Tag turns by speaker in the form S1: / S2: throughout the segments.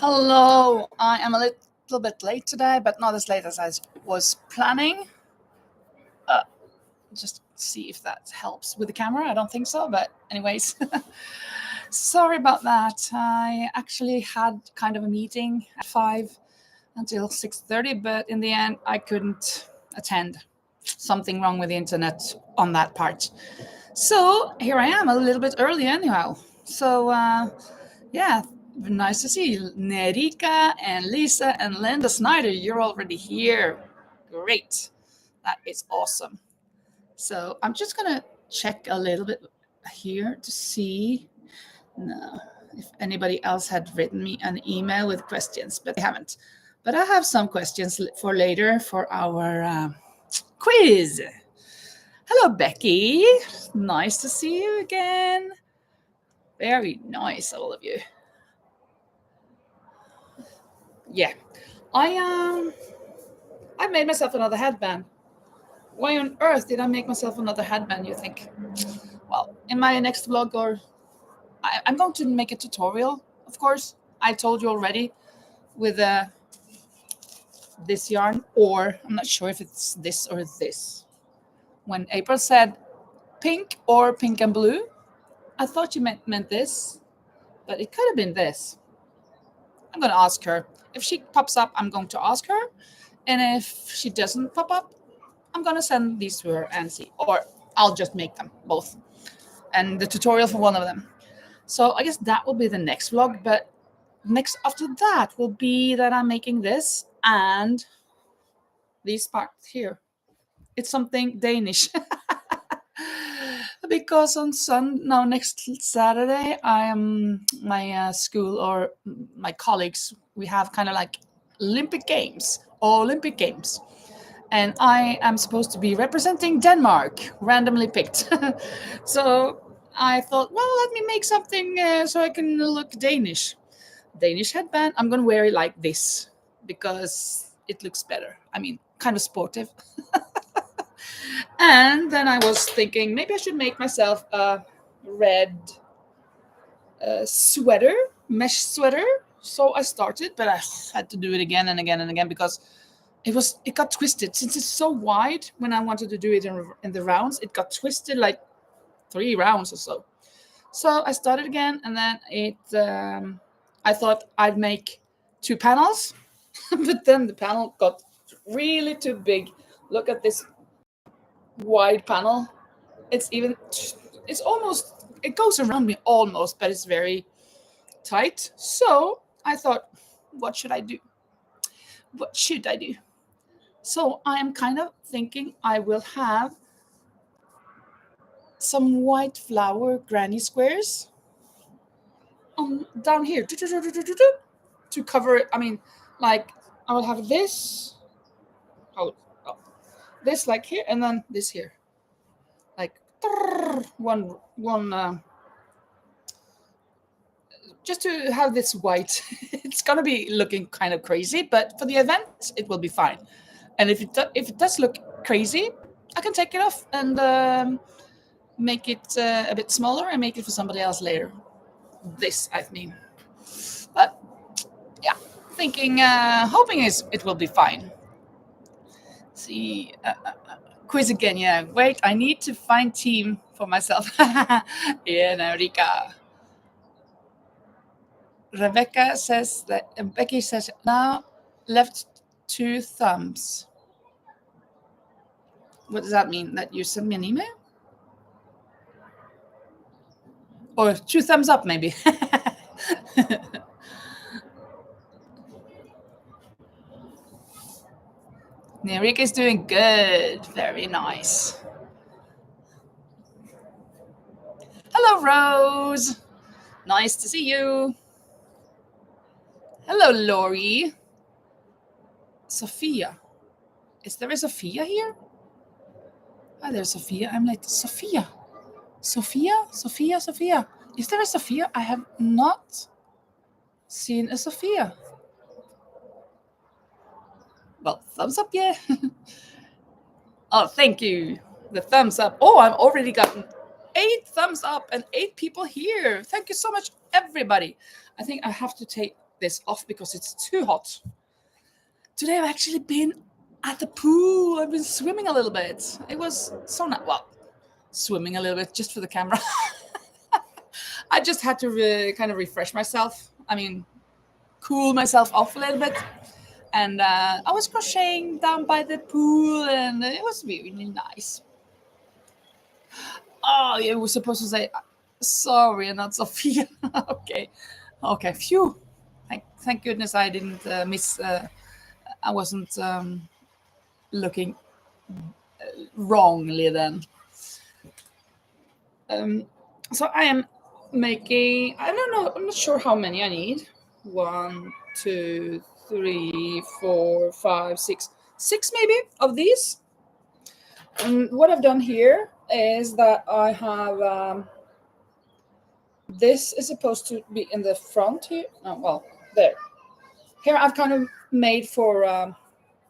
S1: Hello, I am a little bit late today, but not as late as I was planning. Uh, just see if that helps with the camera. I don't think so, but anyways, sorry about that. I actually had kind of a meeting at 5 until 6:30, but in the end, I couldn't attend. Something wrong with the internet on that part. So here I am, a little bit early anyhow. So yeah, nice to see you. Nerika and Lisa and Linda Snyder, you're already here. Great. That is awesome. So I'm just going to check a little bit here to see if anybody else had written me an email with questions, but they haven't. But I have some questions for later for our quiz. Hello, Becky. Nice to see you again. Very nice, all of you. Yeah, I made myself another headband. Why on earth did I make myself another headband, you think? Well, in my next vlog, or I'm going to make a tutorial, of course. I told you already with this yarn, or I'm not sure if it's this or this. When April said pink or pink and blue, I thought you meant this, but it could have been this. I'm going to ask her. If she pops up, I'm going to ask her. And if she doesn't pop up, I'm going to send these to her and see. Or I'll just make them both. And the tutorial for one of them. So I guess that will be the next vlog. But next after that will be that I'm making this and these parts here. It's something Danish. Because on next Saturday, I am my school or my colleagues, we have kind of like Olympic Games, and I am supposed to be representing Denmark, randomly picked. So I thought, well, let me make something so I can look Danish headband. I'm gonna wear it like this because it looks better. I mean, kind of sportive. And then I was thinking maybe I should make myself a red sweater, mesh sweater. So I started, but I had to do it again and again and again because it got twisted. Since it's so wide, when I wanted to do it in the rounds, it got twisted like 3 rounds or so. So I started again, and then I thought I'd make 2 panels, but then the panel got really too big. Look at this wide panel. It goes around me almost, but it's very tight. So I thought, what should I do? So I'm kind of thinking I will have some white flower granny squares down here to cover it. I mean, like I will have this, this like here, and then this here, like one just to have this white. It's gonna be looking kind of crazy, but for the event it will be fine. And if it does look crazy, I can take it off and make it a bit smaller and make it for somebody else later. This, I mean, but yeah, thinking, hoping it will be fine. See, quiz again. Yeah, wait, I need to find team for myself. Yeah, Narika. Rebecca says that Becky says now left 2 thumbs. What does that mean? That you sent me an email? Or 2 thumbs up, maybe. Nerika is doing good. Very nice. Hello, Rose. Nice to see you. Hello, Lori. Sophia. Is there a Sophia here? Hi there, Sophia. I'm like, Sophia. Sophia. Is there a Sophia? I have not seen a Sophia. Well, thumbs up, yeah. Oh, thank you. The thumbs up. Oh, I've already gotten 8 thumbs up and 8 people here. Thank you so much, everybody. I think I have to this off because it's too hot. Today I've actually been at the pool. I've been swimming a little bit. It was so nice. Well, swimming a little bit just for the camera. I just had to kind of refresh myself. I mean, cool myself off a little bit. And I was crocheting down by the pool, and it was really nice. Oh, you were supposed to say sorry and not Sophia. Okay, phew. Thank goodness I didn't miss. I wasn't looking wrongly then. So I am making, I don't know, I'm not sure how many I need. 1, 2, 3, 4, 5, 6 maybe of these. And what I've done here is that I have this is supposed to be in the front here. Oh, well, there. Here I've kind of made for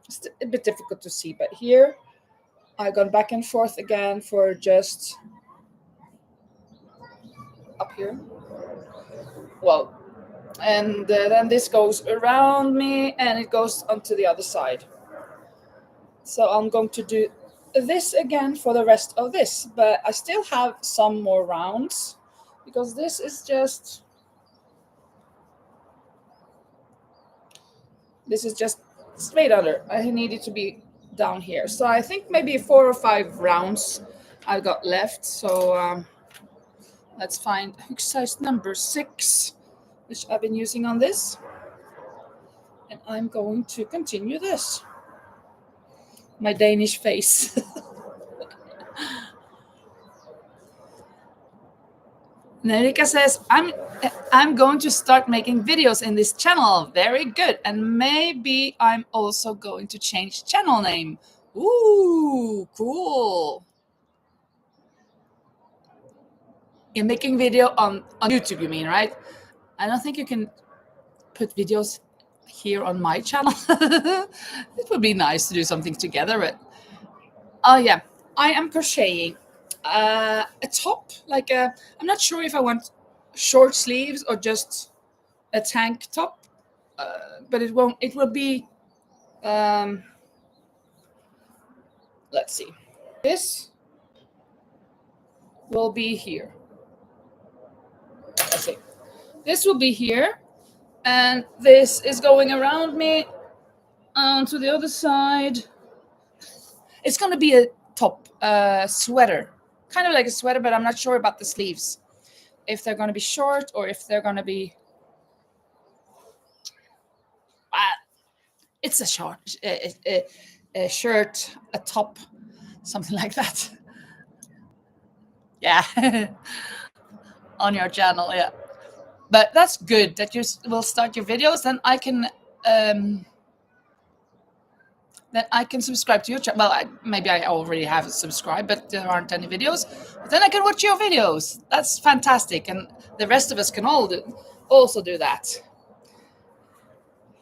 S1: it's a bit difficult to see, but here I've gone back and forth again for just up here. Well, and then this goes around me and it goes onto the other side. So I'm going to do this again for the rest of this, but I still have some more rounds because this is just straight under. I need it to be down here. So I think maybe 4 or 5 rounds I've got left. So let's find hook size number 6, which I've been using on this. And I'm going to continue this. My Danish face. Nerika says, I'm going to start making videos in this channel. Very good. And maybe I'm also going to change channel name. Ooh, cool. You're making video on YouTube, you mean, right? I don't think you can put videos here on my channel. It would be nice to do something together, but oh yeah, I am crocheting a top, like I'm not sure if I want short sleeves or just a tank top, but it will be let's see, this will be here. Let's see, this will be here, and this is going around me to the other side. It's going to be a top sweater, kind of like a sweater, but I'm not sure about the sleeves, if they're going to be short or if they're going to be it's a short a shirt, a top, something like that. Yeah. On your channel, yeah. But that's good that you will start your videos. Then I can subscribe to your channel. Well, maybe I already have subscribed, but there aren't any videos. But then I can watch your videos. That's fantastic, and the rest of us can also do that.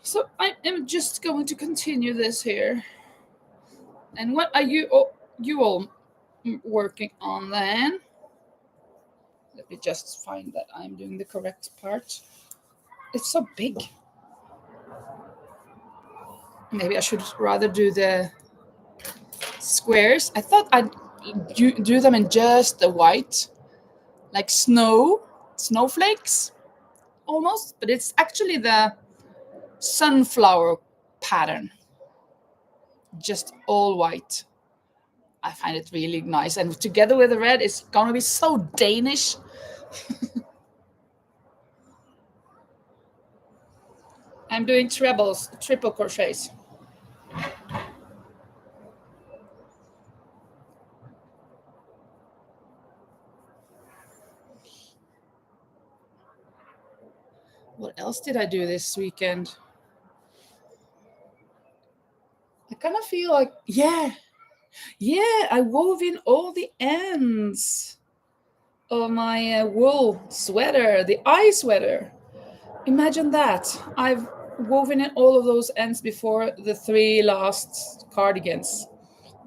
S1: So I am just going to continue this here. And what are you all working on then? Let me just find that I'm doing the correct part. It's so big. Maybe I should rather do the squares. I thought I'd do them in just the white, like snowflakes almost, but it's actually the sunflower pattern, just all white. I find it really nice, and together with the red, it's gonna be so Danish. I'm doing triple crochets. What else did I do this weekend? I kind of feel like, yeah, I wove in all the ends of my wool sweater, the eye sweater. Imagine that. I've woven in all of those ends before the 3 last cardigans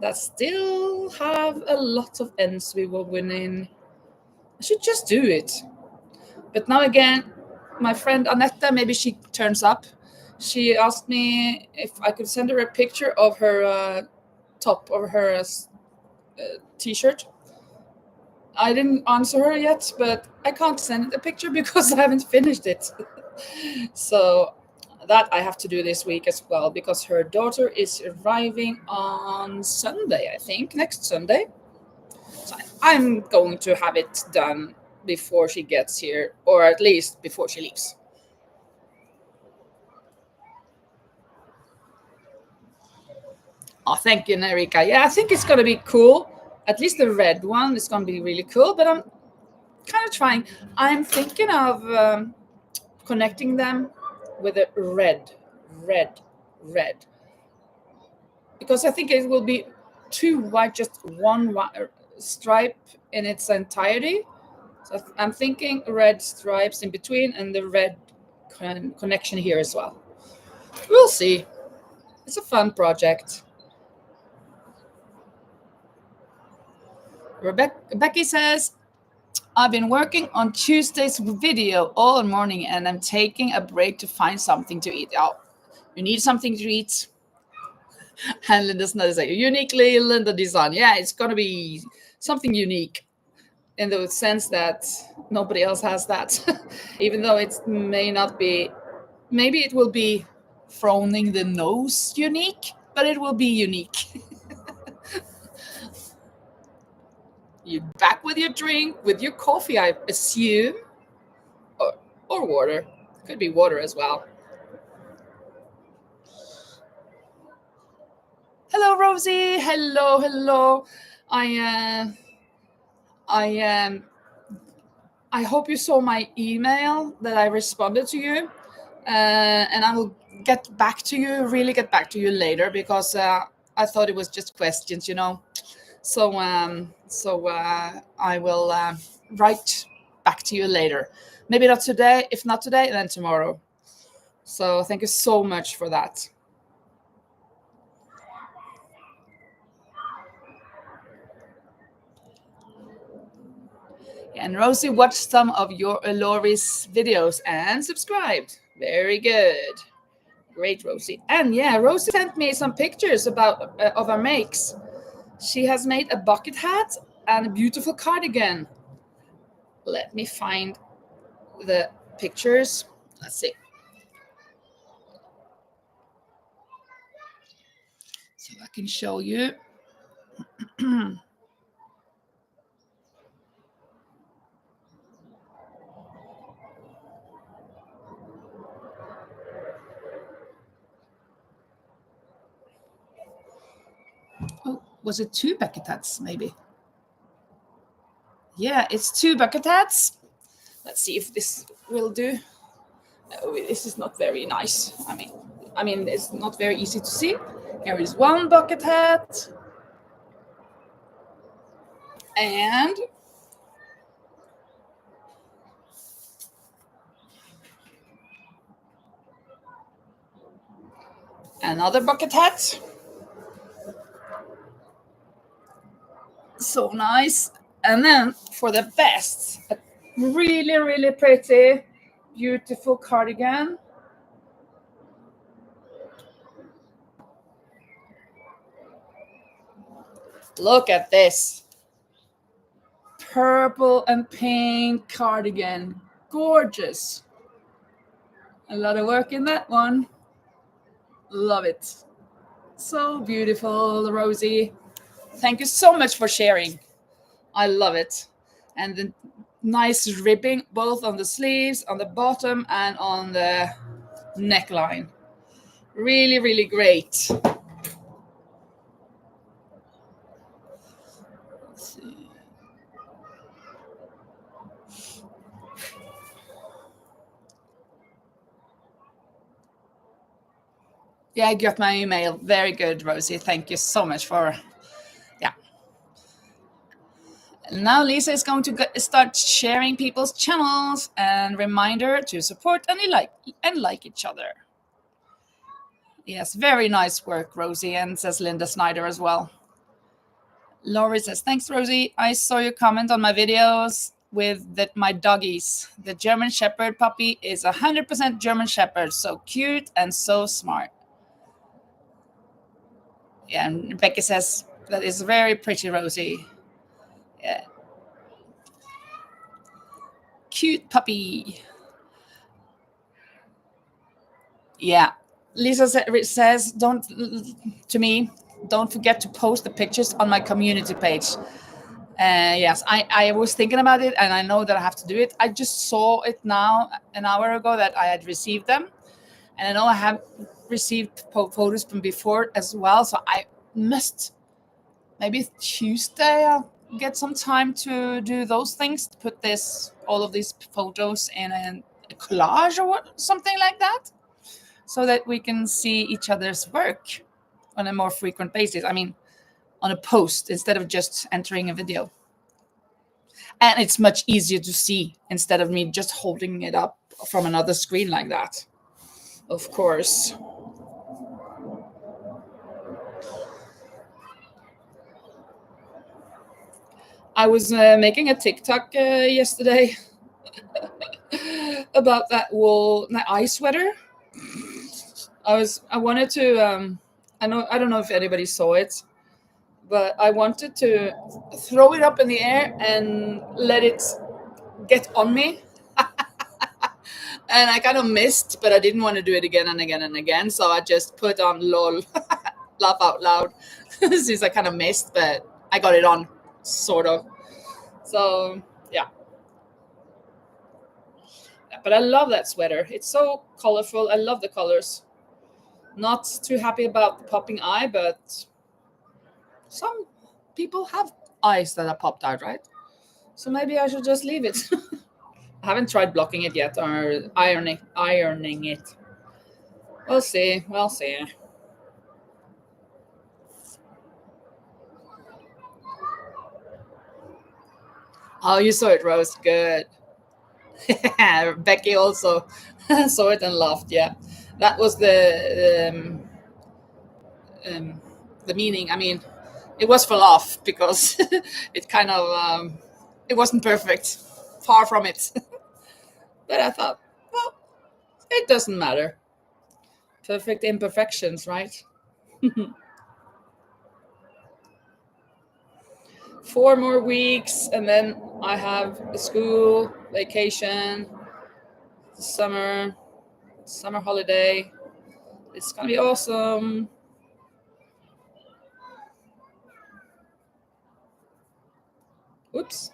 S1: that still have a lot of ends to be woven in. I should just do it. But now again, my friend Annette, maybe she turns up. She asked me if I could send her a picture of her top of her t-shirt. I didn't answer her yet, but I can't send a picture because I haven't finished it. So that I have to do this week as well, because her daughter is arriving on Sunday, I think, next Sunday. So I'm going to have it done before she gets here, or at least before she leaves. Oh, thank you, Nerika. Yeah, I think it's going to be cool. At least the red one is going to be really cool, but I'm kind of trying. I'm thinking of connecting them with a red, because I think it will be too white, just one stripe in its entirety. So I'm thinking red stripes in between and the red connection here as well. We'll see. It's a fun project. Becky says, I've been working on Tuesday's video all morning and I'm taking a break to find something to eat. Oh, you need something to eat. And Linda's another say, uniquely Linda design. Yeah, it's going to be something unique in the sense that nobody else has that. Even though it may not be, maybe it will be frowning the nose unique, but it will be unique. You back with your drink, with your coffee, I assume, or water. Could be water as well. Hello, Rosie. Hello. I hope you saw my email that I responded to you, and I will get back to you. Really get back to you later, because I thought it was just questions, you know. So I will write back to you later. Maybe not today. If not today, then tomorrow. So thank you so much for that. And Rosie watched some of your Lori's videos and subscribed. Very good. Great, Rosie. And yeah, Rosie sent me some pictures about of her makes. She has made a bucket hat and a beautiful cardigan. Let me find the pictures. Let's see. So I can show you. Oh, was it 2 bucket hats, maybe? Yeah, it's 2 bucket hats. Let's see if this will do. No, this is not very nice. I mean, it's not very easy to see. Here is 1 bucket hat. And another bucket hat. So nice. And then for the best, a really pretty, beautiful cardigan. Look at this. Purple and pink cardigan. Gorgeous. A lot of work in that one. Love it. So beautiful, Rosie. Thank you so much for sharing. I love it. And the nice ribbing both on the sleeves, on the bottom, and on the neckline. Really great. Let's see. Yeah, I got my email. Very good, Rosie. Thank you so much for, yeah. Now Lisa is going to start sharing people's channels, and reminder to support and like each other. Yes, very nice work, Rosie, and says Linda Snyder as well. Laurie says, thanks, Rosie. I saw your comment on my videos with my doggies. The German Shepherd puppy is 100% German Shepherd. So cute and so smart. Yeah, and Becky says that is very pretty, Rosie. Yeah. Cute puppy. Yeah. Lisa says, don't forget to post the pictures on my community page. Yes, I was thinking about it, and I know that I have to do it. I just saw it now an hour ago that I had received them, and I know I have received photos from before as well. So I must, maybe Tuesday, I'll get some time to do those things, to put all of these photos in a collage or something like that, so that we can see each other's work on a more frequent basis. I mean, on a post instead of just entering a video. And it's much easier to see instead of me just holding it up from another screen like that. Of course. I was making a TikTok yesterday about that eye sweater. I wanted to I don't know if anybody saw it, but I wanted to throw it up in the air and let it get on me. And I kind of missed, but I didn't want to do it again and again and again. So I just put on lol, laugh out loud, since I kind of missed, but I got it on, sort of. So, yeah. But I love that sweater. It's so colorful. I love the colors. Not too happy about the popping eye, but some people have eyes that are popped out, right? So maybe I should just leave it. I haven't tried blocking it yet or ironing it. We'll see. We'll see. Oh, you saw it, Rose. Good. Becky also saw it and laughed. Yeah, that was the meaning. I mean, it was for laugh because it kind of it wasn't perfect, far from it. But I thought, well, it doesn't matter. Perfect imperfections, right? 4 more weeks, and then I have a school vacation, summer holiday. It's gonna be awesome. Oops.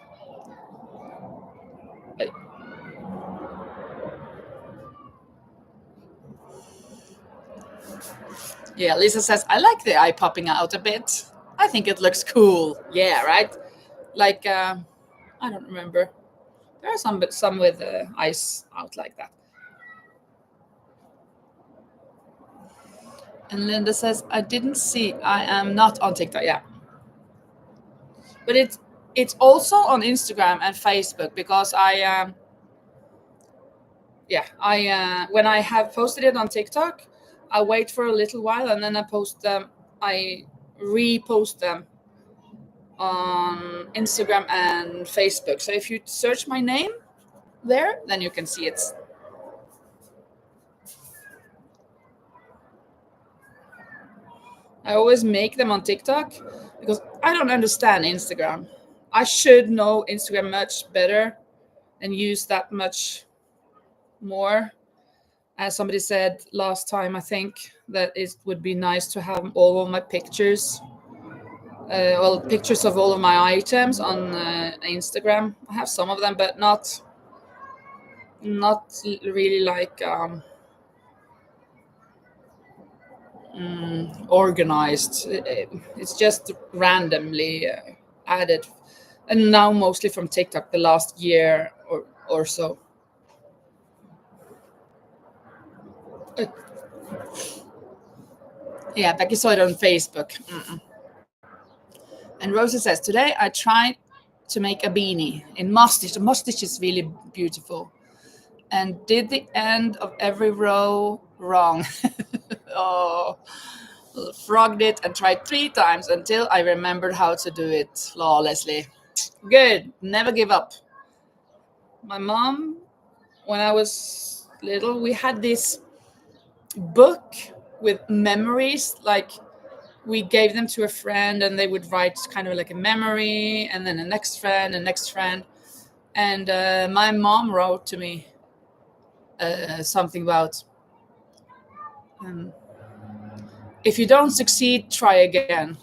S1: Yeah, Lisa says, I like the eye popping out a bit. I think it looks cool. Yeah, right? Like, I don't remember. There are some with eyes out like that. And Linda says, I didn't see. I am not on TikTok. Yeah. But it's also on Instagram and Facebook, because I when I have posted it on TikTok, I wait for a little while and then I post them. I repost them on Instagram and Facebook. So if you search my name there, then you can see it. I always make them on TikTok because I don't understand Instagram. I should know Instagram much better and use that much more. As somebody said last time, I think that it would be nice to have all of my pictures, pictures of all of my items on Instagram. I have some of them, but not really like organized. It's just randomly added, and now mostly from TikTok the last year or so. Yeah, Becky saw it on Facebook. And Rosa says, today I tried to make a beanie in moss stitch. The moss stitch is really beautiful. And did the end of every row wrong. Oh, frogged it and tried 3 times until I remembered how to do it flawlessly. Good. Never give up. my mom, when I was little, we had this book with memories. Like we gave them to a friend, and they would write kind of like a memory, and then the next friend, and next friend. And my mom wrote to me something about if you don't succeed, try again.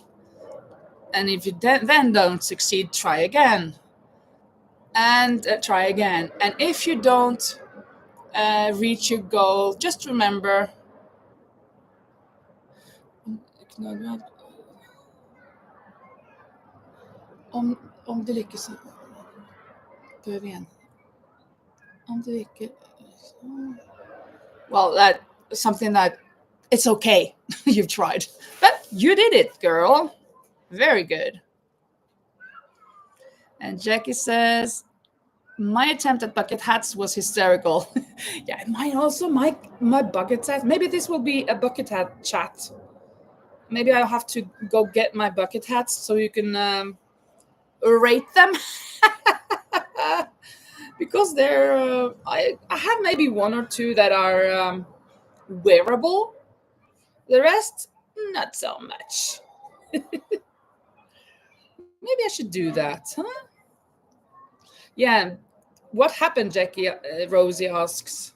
S1: And if you then don't succeed, try again. And try again. And if you don't reach your goal, just remember. Om du lyckas, prøv igjen. Om du ikke... Well, that something that it's okay. You've tried, but you did it, girl. Very good. And Jackie says, my attempt at bucket hats was hysterical. Yeah, mine also. My bucket hat. Maybe this will be a bucket hat chat. Maybe I'll have to go get my bucket hats so you can rate them. Because they're I have maybe one or two that are wearable. The rest, not so much. Maybe I should do that, huh? Yeah. What happened, Jackie? Rosie asks.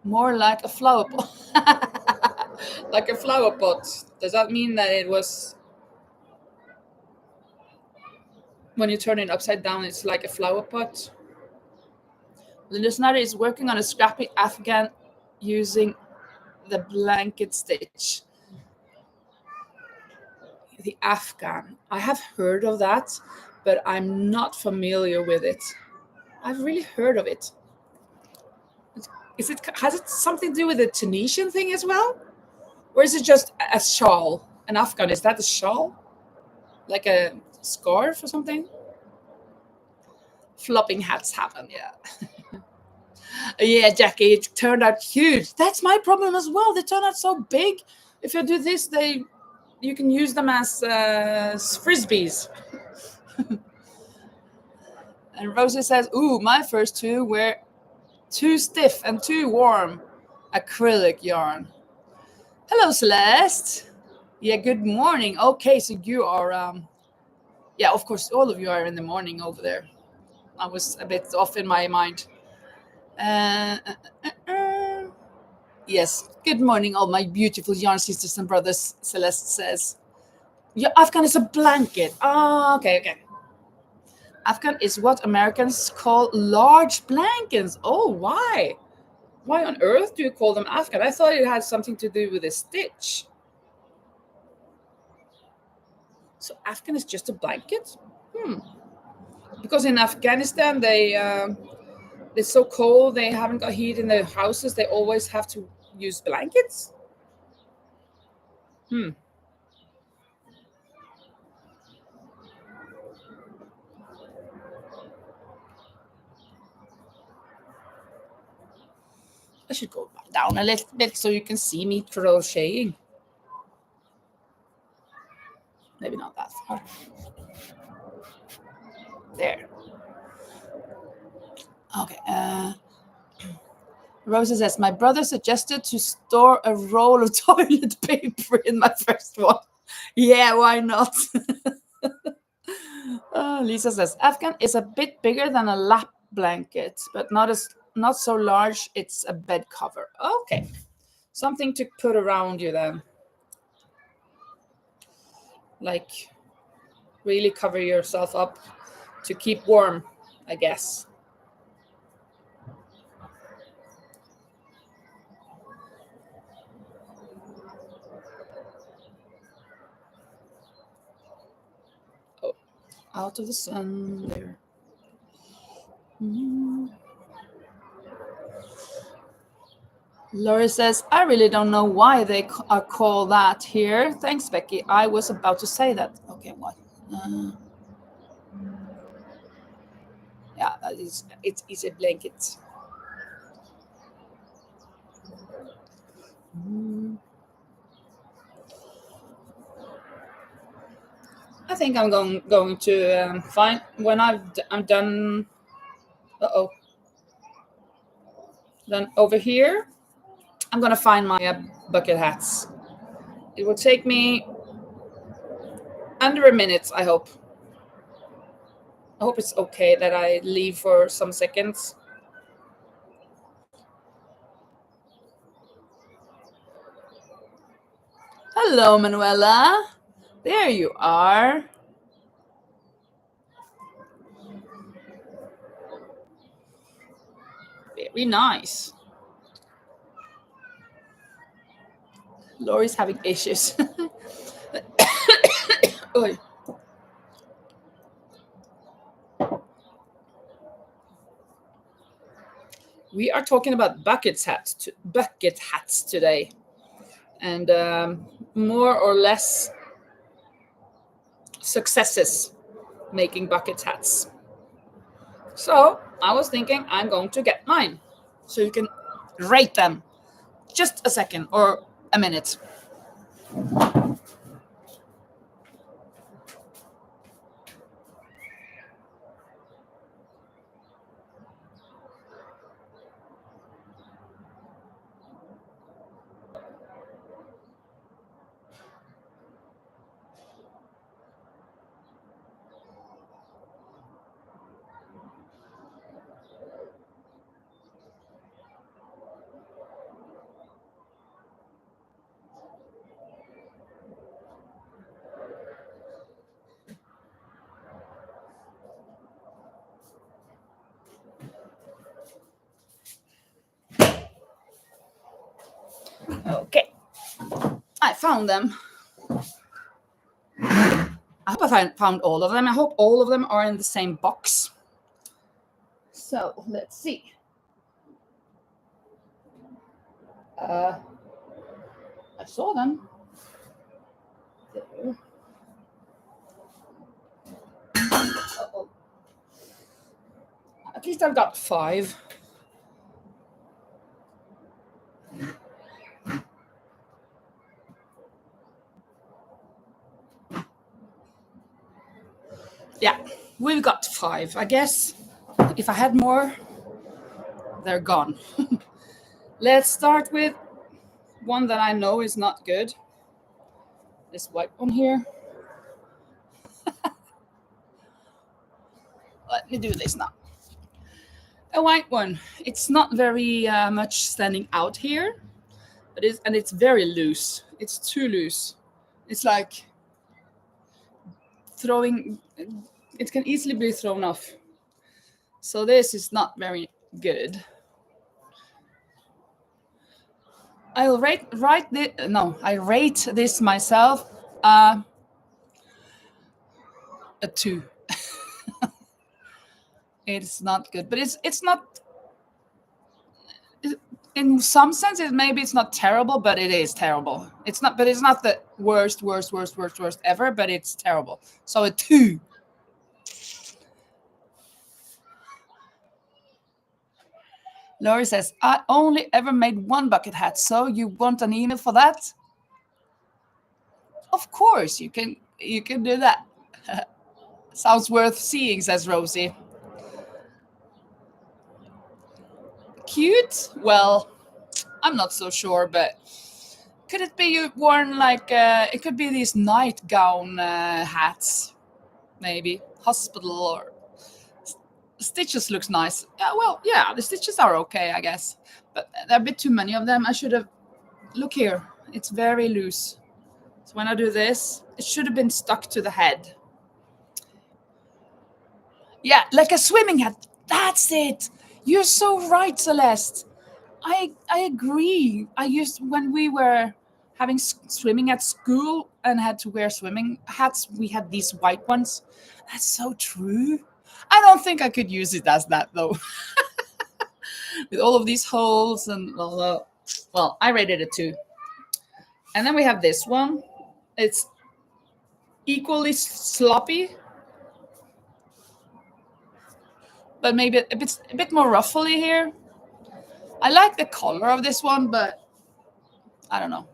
S1: More like a flower pot. Like a flower pot. Does that mean that it was... When you turn it upside down, it's like a flower pot? Linda Snyder is working on a scrappy Afghan using the blanket stitch. The Afghan. I have heard of that, but I'm not familiar with it. I've really heard of it. Has it something to do with the Tunisian thing as well? Or is it just a shawl? An Afghan, is that a shawl? Like a scarf or something? Flopping hats happen, yeah. Yeah, Jackie, it turned out huge. That's my problem as well. They turn out so big. If you do this, you can use them as frisbees. And Rosie says, ooh, my first two were too stiff and too warm. Acrylic yarn. Hello, Celeste. Yeah, good morning. Okay, so you are, yeah, of course, all of you are in the morning over there. I was a bit off in my mind. Yes, good morning, all my beautiful yarn sisters and brothers, Celeste says. Yeah, Afghan is a blanket. Oh, okay. Afghan is what Americans call large blankets. Oh, why? Why on earth do you call them Afghan? I thought it had something to do with a stitch. So Afghan is just a blanket? Because in Afghanistan, it's so cold, they haven't got heat in their houses, they always have to use blankets? I should go down a little bit so you can see me crocheting. Maybe not that far. There. Okay. Rosa says, my brother suggested to store a roll of toilet paper in my first one. Yeah, why not? Lisa says, Afghan is a bit bigger than a lap blanket, but not so large. It's a bed cover. Okay. Something to put around you then. Like really cover yourself up to keep warm, I guess. Oh, out of the sun there. Laurie says, I really don't know why they are called that here. Thanks, Becky. I was about to say that. Okay, what? Yeah, it's a blanket. I think I'm going to find when I'm done Uh-oh. Then over here, I'm going to find my bucket hats. It will take me under a minute, I hope. I hope it's okay that I leave for some seconds. Hello, Manuela. There you are. Very nice. Lori's having issues. Oy. We are talking about bucket hats today, and more or less successes making bucket hats. So I was thinking I'm going to get mine, so you can rate them. Just a second or a minute. Okay, I found them. I hope I found all of them. I hope all of them are in the same box. So let's see. I saw them. There. Uh-oh. At least I've got 5. Yeah, we've got 5. I guess if I had more, they're gone. Let's start with one that I know is not good. This white one here. Let me do this now. A white one. It's not very much standing out here, but it's very loose. It's too loose. It's like throwing. It can easily be thrown off. So this is not very good. I rate this myself a 2. It's not good, but it's not. In some sense, maybe it's not terrible, but it is terrible. It's not, but it's not the worst ever. But it's terrible. So a 2. Lori says, I only ever made 1 bucket hat, so you want an email for that? Of course, you can do that. Sounds worth seeing, says Rosie. Cute? Well, I'm not so sure, but could it be you worn like, it could be these nightgown hats, maybe. Hospital or stitches looks nice. Yeah, well, yeah, the stitches are okay, I guess. But there are a bit too many of them. I should have, look here, it's very loose. So when I do this, it should have been stuck to the head. Yeah, like a swimming hat. That's it. You're so right, Celeste. I agree. I used when we were having swimming at school and had to wear swimming hats. We had these white ones. That's so true. I don't think I could use it as that though. With all of these holes and well, I rated it 2. And then we have this one. It's equally sloppy, but maybe a bit more ruffly here. I like the color of this one, but I don't know.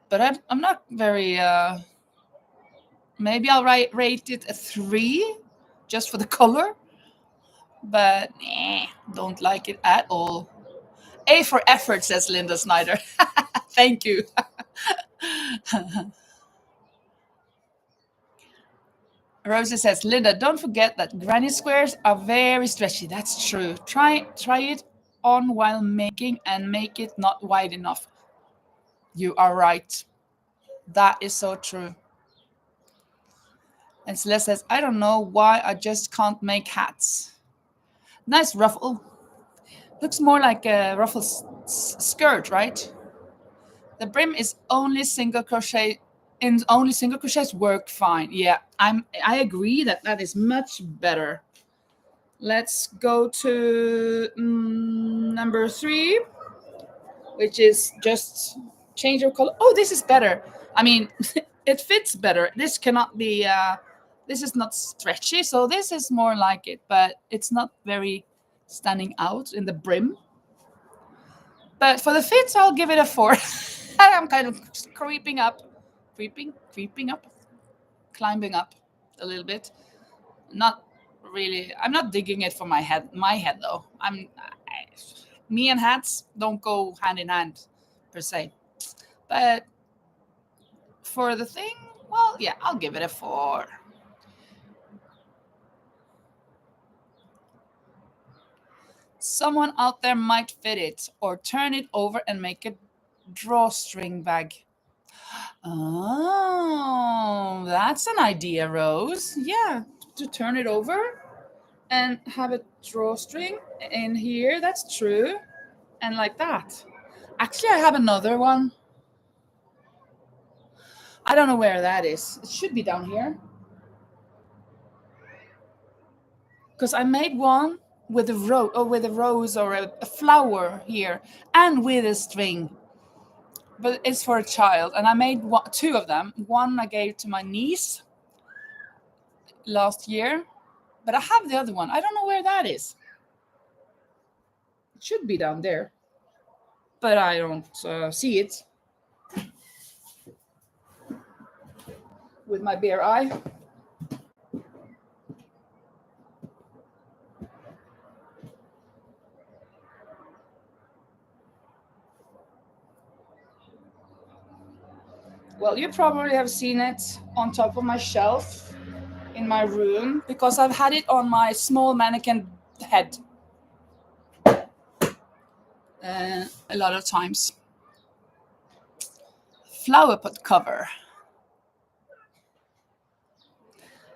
S1: But I'm not very Maybe I'll rate it a 3 just for the color, but don't like it at all. A for effort, says Linda Snyder. Thank you. Rosie says, Linda, don't forget that granny squares are very stretchy. That's true. Try it on while making and make it not wide enough. You are right. That is so true. And Celeste says, I don't know why I just can't make hats. Nice ruffle. Looks more like a ruffle skirt, right? The brim is only single crochet, and only single crochets work fine. Yeah, I agree that is much better. Let's go to number 3, which is just change your color. Oh, this is better. I mean, it fits better. This cannot be. This is not stretchy, so this is more like it, but it's not very standing out in the brim. But for the fit, I'll give it a 4. I'm kind of creeping up, climbing up a little bit. Not really. I'm not digging it for my head. My head though. Me and hats don't go hand in hand, per se. But for the thing, well, yeah, I'll give it a 4. Someone out there might fit it or turn it over and make a drawstring bag. Oh, that's an idea, Rose. Yeah, to turn it over and have a drawstring in here. That's true. And like that. Actually, I have another one. I don't know where that is. It should be down here. Because I made one with a rose or a flower here and with a string. But it's for a child, and I made 2 of them. One I gave to my niece last year, but I have the other one. I don't know where that is. It should be down there, but I don't see it with my bare eye. Well, you probably have seen it on top of my shelf in my room because I've had it on my small mannequin head a lot of times. Flower pot cover.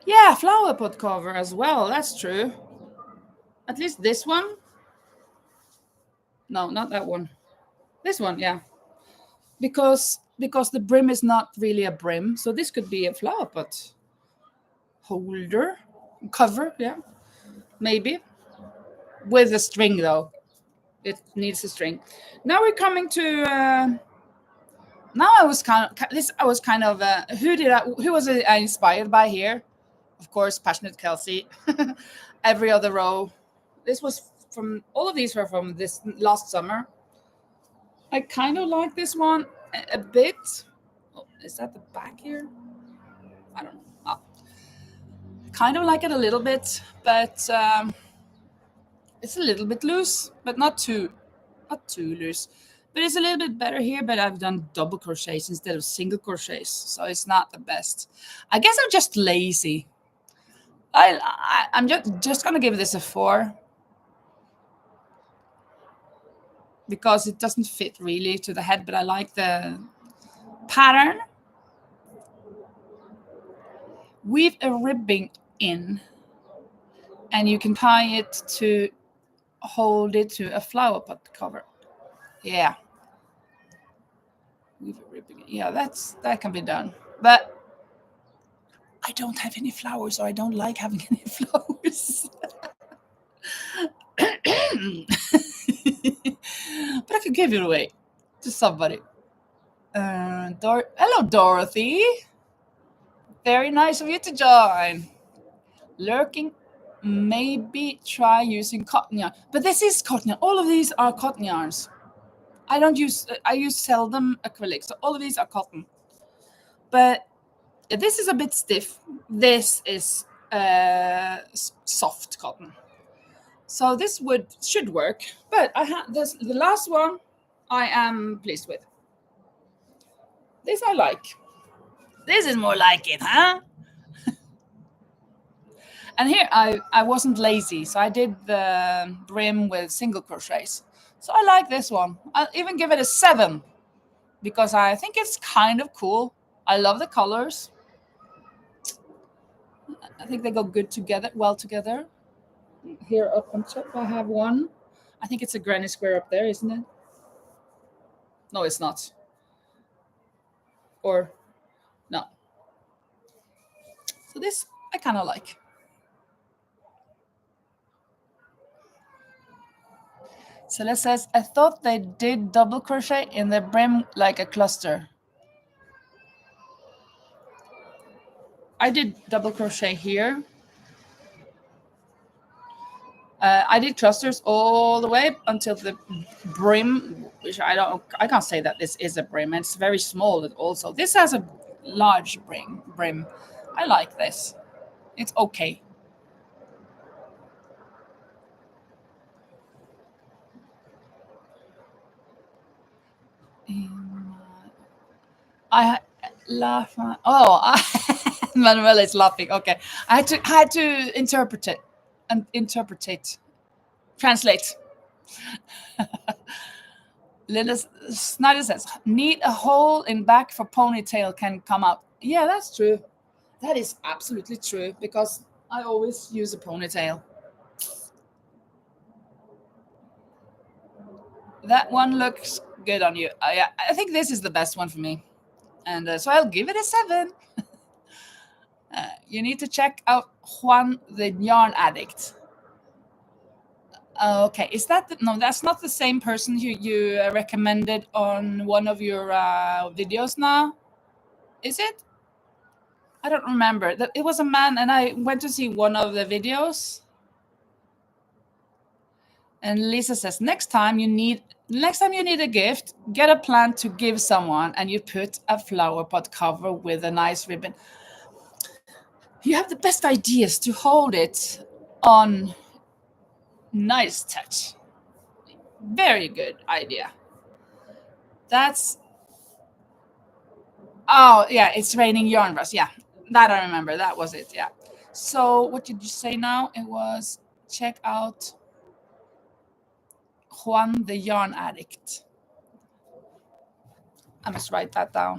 S1: Yeah, flower pot cover as well. That's true. At least this one. No, not that one. This one, yeah. Because the brim is not really a brim, so this could be a flower pot holder cover, yeah, maybe with a string though. It needs a string. Now we're coming to. Now I was kind of who was I inspired by here? Of course, Passionate Kelsey. Every other row. This was from all of these were from this last summer. I kind of like this one a bit. Oh, is that the back here? I don't know. Oh. Kind of like it a little bit, but it's a little bit loose, but not too loose. But it's a little bit better here, but I've done double crochets instead of single crochets, so it's not the best. I guess I'm just lazy. I'm just gonna give this a 4 because it doesn't fit really to the head, but I like the pattern. Weave a ribbing in, and you can tie it to hold it to a flower pot cover. Yeah. Weave a ribbing. Yeah, that can be done. But I don't have any flowers, or I don't like having any flowers. But I could give it away to somebody. Hello, Dorothy. Very nice of you to join. Lurking, maybe try using cotton yarn. But this is cotton yarn. All of these are cotton yarns. I use seldom acrylic, so all of these are cotton. But This is a bit stiff. This is soft cotton. So this should work. But I have the last one I am pleased with. This I like. This is more like it, huh? And here I wasn't lazy, so I did the brim with single crochets. So I like this one. I'll even give it a 7 because I think it's kind of cool. I love the colors. I think they go good together, well together. Here up on top I have one. I think it's a granny square up there, isn't it? No, it's not. Or no. So this I kind of like. Celeste says, I thought they did double crochet in the brim like a cluster. I did double crochet here. I did clusters all the way until the brim, which I can't say that this is a brim. It's very small also. This has a large brim. I like this. It's okay. I laugh. Manuel is laughing. Okay, I had to interpret it and translate. Linda Snyder says, "Need a hole in back for ponytail can come out." Yeah, that's true. That is absolutely true because I always use a ponytail. That one looks good on you. I think this is the best one for me, and so I'll give it a 7. You need to check out Juan the Yarn Addict. Okay, is that no? That's not the same person you recommended on one of your videos now, is it? I don't remember. That it was a man, and I went to see one of the videos. And Lisa says, next time you need a gift, get a plant to give someone, and you put a flower pot cover with a nice ribbon. You have the best ideas to hold it on. Nice touch. Very good idea. That's oh yeah, it's raining yarn bras. Yeah, that I remember. That was it. Yeah. So what did you say now? It was check out Juan the Yarn Addict. I must write that down.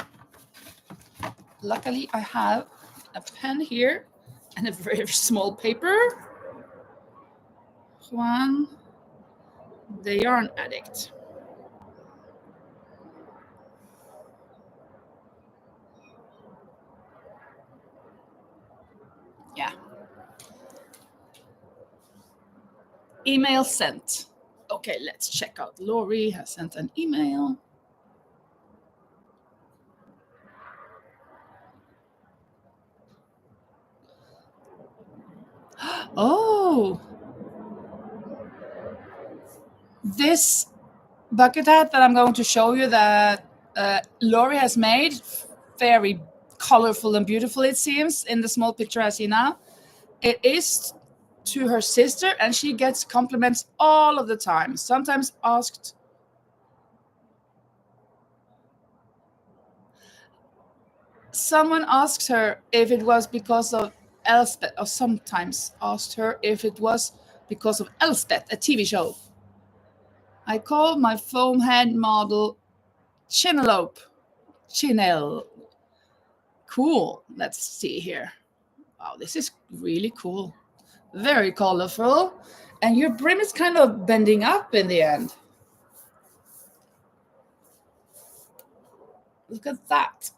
S1: Luckily, I have a pen here and a very small paper. Juan the Yarn Addict. Yeah. Email sent. Okay, let's check out. Lori has sent an email. Oh, this bucket hat that I'm going to show you that Lori has made, very colorful and beautiful it seems in the small picture I see now. It is to her sister and she gets compliments all of the time. Sometimes asked, someone asks her if it was because of Elspeth, or sometimes asked her if it was because of Elspeth, a TV show. I called my foam head model Chinelope. Chinel. Cool. Let's see here. Wow, this is really cool. Very colorful. And your brim is kind of bending up in the end. Look at that.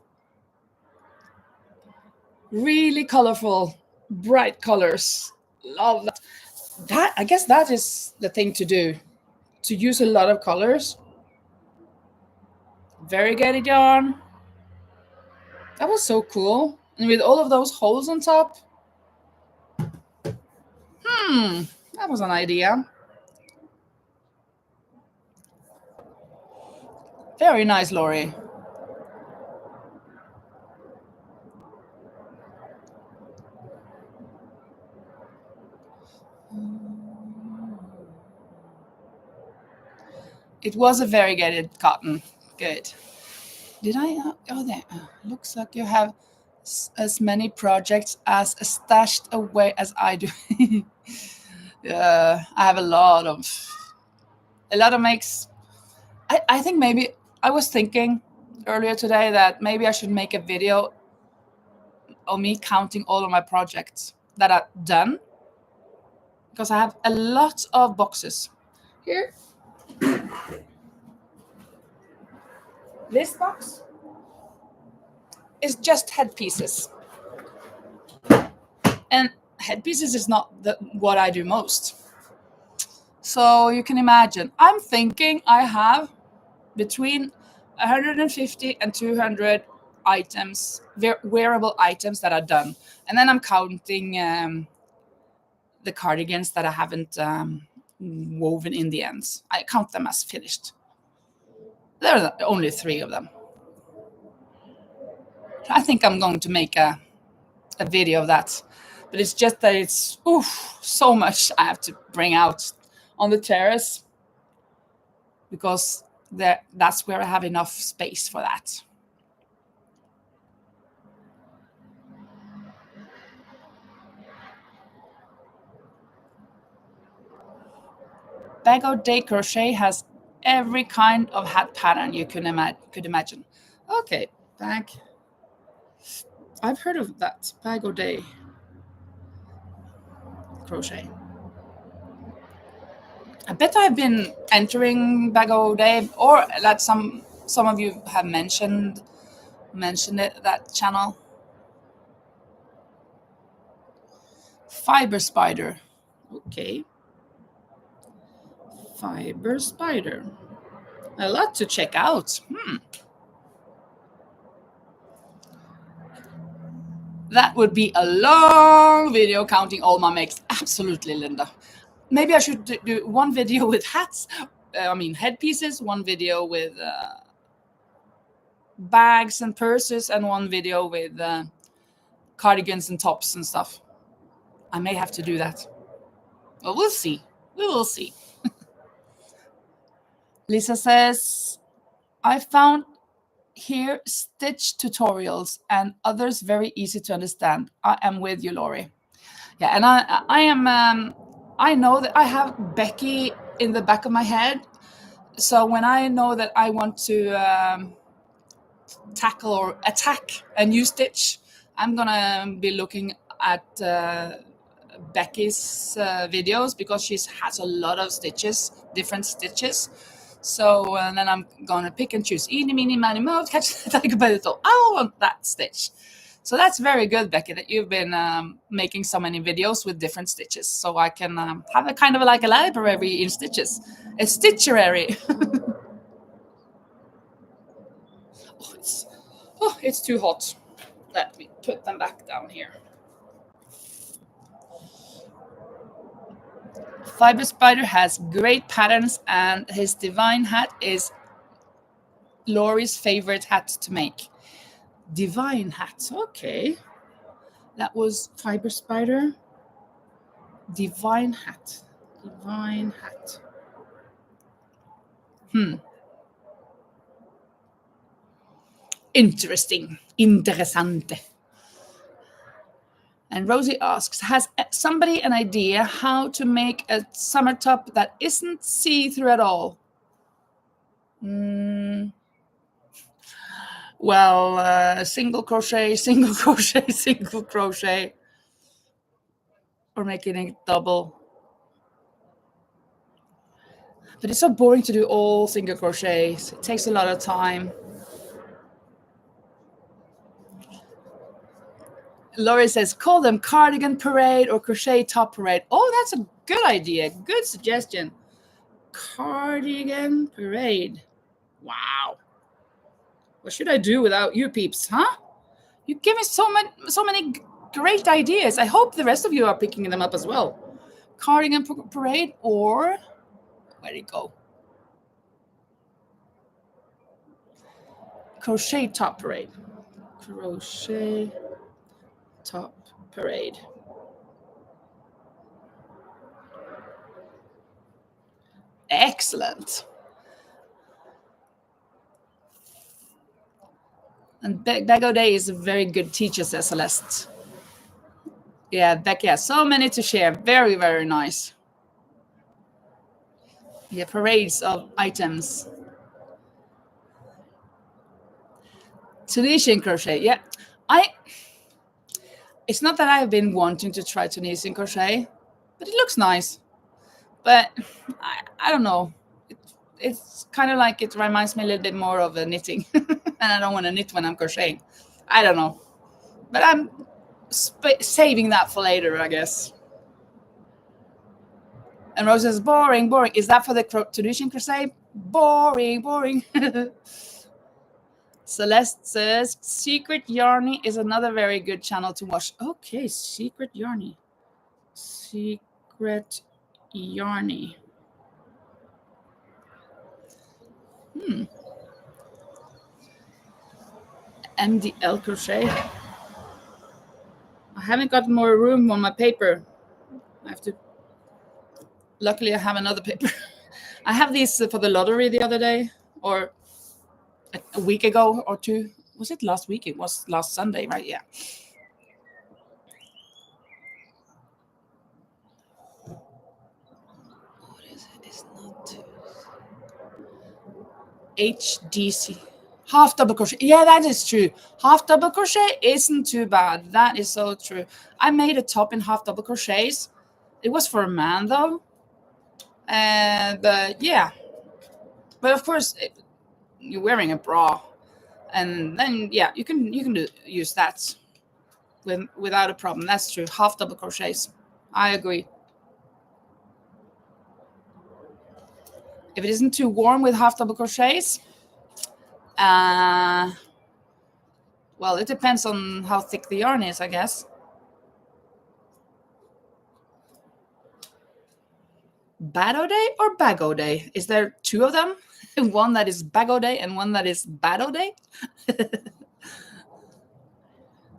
S1: Really colorful, bright colors. Love that. That I guess that is the thing to do. To use a lot of colors. Variegated yarn. That was so cool. And with all of those holes on top. That was an idea. Very nice, Lori. It was a variegated cotton. Good. Did I? Oh, there. Looks like you have as many projects as stashed away as I do. I have a lot of makes. I think maybe I was thinking earlier today that maybe I should make a video of me counting all of my projects that are done, because I have a lot of boxes. Here, this box is just headpieces, and headpieces is not what I do most. So you can imagine, I'm thinking I have between 150 and 200 items, wearable items that are done. And then I'm counting the cardigans that I haven't woven in the ends. I count them as finished. There are only 3 of them. I think I'm going to make a video of that. But it's just that it's so much I have to bring out on the terrace, because that's where I have enough space for that. Bag O' Day Crochet has every kind of hat pattern you could imagine. Okay, bag. I've heard of that. Bag O' Day Crochet. I bet I've been entering Bag O' Day, or that some of you have mentioned it, that channel. Fiber Spider. Okay. Fiber Spider. A lot to check out. That would be a long video counting all my makes. Absolutely, Linda. Maybe I should do one video with hats. Headpieces. One video with bags and purses, and one video with cardigans and tops and stuff. I may have to do that. Well, we'll see. We will see. Lisa says, I found here stitch tutorials and others very easy to understand. I am with you, Lori. Yeah, and I am. I know that I have Becky in the back of my head. So when I know that I want to tackle or attack a new stitch, I'm gonna be looking at Becky's videos, because she has a lot of stitches, different stitches. So then I'm gonna pick and choose. Eeny, meeny, miny, moe, catch the tiger by the toe. I want that stitch. So that's very good, Becky, that you've been making so many videos with different stitches, so I can have a kind of like a library in stitches, a stitcherary. It's too hot. Let me put them back down here. Fiber Spider has great patterns, and his divine hat is Lori's favorite hat to make. Divine hat. Okay. That was Fiber Spider. Divine hat. Divine hat. Interesting. Interessante. And Rosie asks, has somebody an idea how to make a summer top that isn't see-through at all? Well, single crochet, single crochet, single crochet, or making it double. But it's so boring to do all single crochets. It takes a lot of time. Laurie says, call them cardigan parade or crochet top parade. Oh, that's a good idea. Good suggestion. Cardigan parade. Wow. What should I do without you peeps, huh? You give me so many great ideas. I hope the rest of you are picking them up as well. Cardigan parade, or where'd it go? Crochet top parade. Crochet top parade. Excellent. And Bago Day is a very good teacher, says Celeste. Yeah, Beck, yeah, so many to share. Very, very nice. Yeah, parades of items. Tunisian crochet, yeah. It's not that I've been wanting to try Tunisian crochet, but it looks nice. But I don't know. It's kind of like it reminds me a little bit more of knitting, and I don't want to knit when I'm crocheting. I don't know, but I'm saving that for later, I guess. And Rose says, boring, boring. Is that for the Tunisian crochet? Boring, boring. Celeste says, Secret Yarny is another very good channel to watch. Okay, Secret Yarny. Secret Yarny. MDL Crochet. I haven't got more room on my paper. I have to. Luckily, I have another paper. I have these for the lottery the other day, or a week ago or two. Was it last week? It was last Sunday, right? Yeah. What is it? It's not HDC. Half double crochet. Yeah, that is true. Half double crochet isn't too bad. That is so true. I made a top in half double crochets. It was for a man though. But yeah. But of course, you're wearing a bra, and then yeah, you can use that without a problem. That's true. Half double crochets. I agree. If it isn't too warm with half double crochets, well, it depends on how thick the yarn is, I guess. Bado Day or Bago Day? Is there two of them? One that is Bago Day and one that is Bado Day?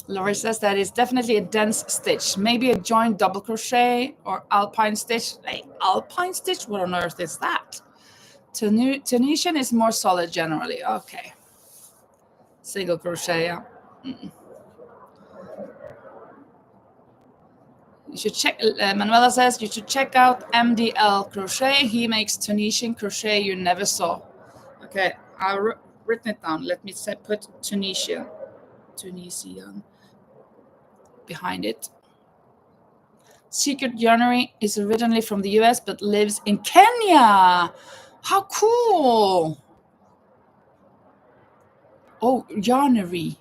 S1: Laurie says that is definitely a dense stitch. Maybe a joint double crochet or alpine stitch. Like, alpine stitch? What on earth is that? Tunisian is more solid generally. Okay. Single crochet, yeah. You should check. Manuela says you should check out MDL Crochet. He makes Tunisian crochet you never saw. Okay, I've written it down. Let me put Tunisian behind it. Secret Yarnery is originally from the US but lives in Kenya. How cool! Oh, Yarnery.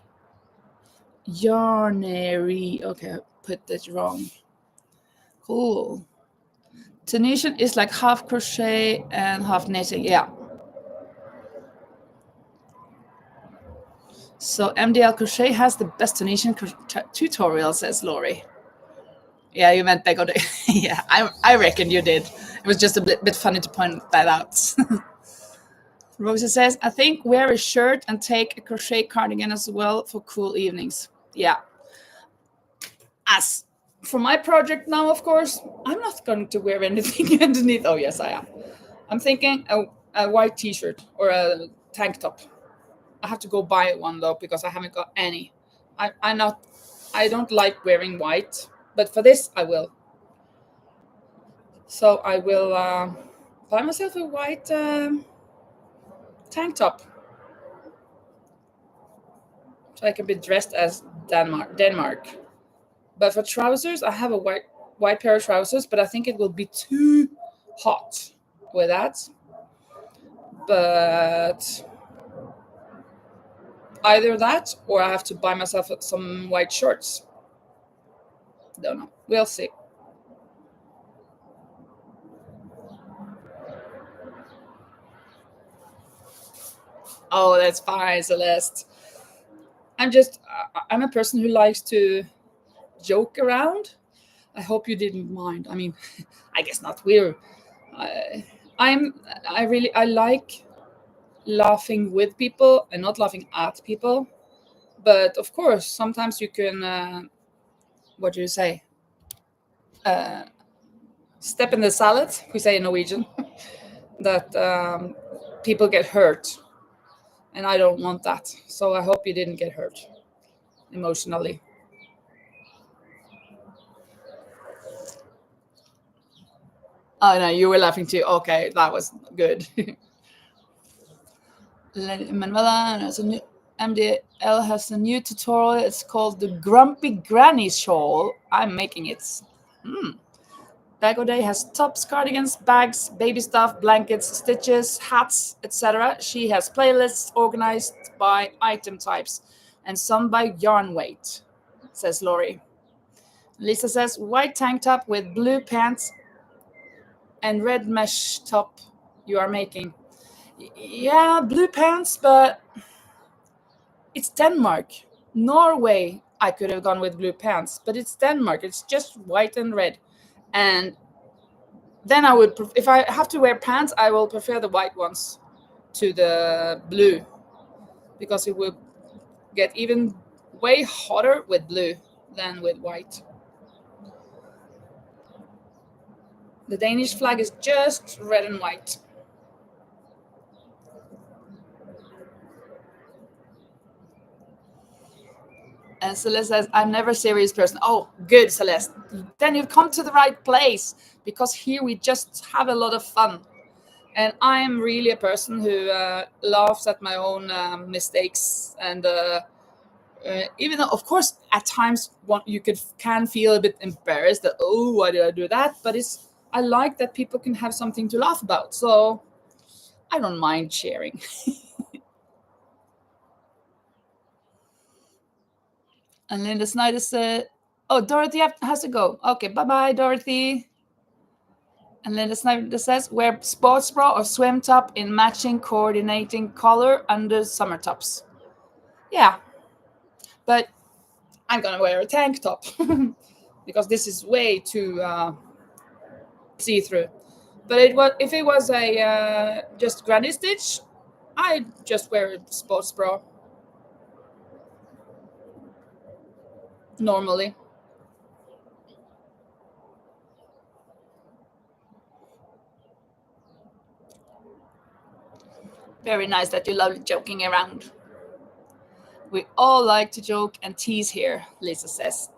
S1: Yarnery. Okay, I put that wrong. Cool. Tunisian is like half crochet and half knitting. Yeah. So MDL Crochet has the best Tunisian tutorial, says Lori. Yeah, you meant Bego Day. Yeah, I reckon you did. It was just a bit funny to point that out. Rosa says, I think wear a shirt and take a crochet cardigan as well for cool evenings. Yeah. As for my project now, of course, I'm not going to wear anything underneath. Oh, yes, I am. I'm thinking a white t-shirt or a tank top. I have to go buy one though because I haven't got any. I don't like wearing white, but for this I will. So I will buy myself a white tank top, so I can be dressed as Denmark. But for trousers, I have a white pair of trousers, but I think it will be too hot with that. But either that or I have to buy myself some white shorts. Don't know. We'll see. Oh, that's fine, Celeste. I'm a person who likes to joke around. I hope you didn't mind. I mean, I guess not. I like laughing with people and not laughing at people. But of course, sometimes you can, what do you say? Step in the salad, we say in Norwegian, that people get hurt. and I don't want that. So I hope you didn't get hurt emotionally. Oh no, you were laughing too. Okay, that was good. Manuela has a new MDL has a new tutorial. It's called the Grumpy Granny Shawl. I'm making it. Bag Day has tops, cardigans, bags, baby stuff, blankets, stitches, hats, etc. She has playlists organized by item types and some by yarn weight, says Lori. Lisa says white tank top with blue pants and red mesh top you are making. Yeah, blue pants, but it's Denmark. Norway, I could have gone with blue pants, but it's Denmark. It's just white and red. And then I would, if I have to wear pants, I will prefer the white ones to the blue because it will get even way hotter with blue than with white. The Danish flag is just red and white. And Celeste says, I'm never a serious person. Oh, good, Celeste. Then you've come to the right place because here we just have a lot of fun. And I'm really a person who laughs at my own mistakes. And even though, of course, at times you can feel a bit embarrassed that, oh, why did I do that? But I like that people can have something to laugh about. So I don't mind sharing. And Linda Snyder said, oh, Dorothy has to go. Okay, bye-bye, Dorothy. And Linda Snyder says, wear sports bra or swim top in matching coordinating color under summer tops. Yeah, but I'm going to wear a tank top because this is way too see-through. But if it was a just granny stitch, I'd just wear a sports bra normally. Very nice that you love joking around. We all like to joke and tease here, Lisa says.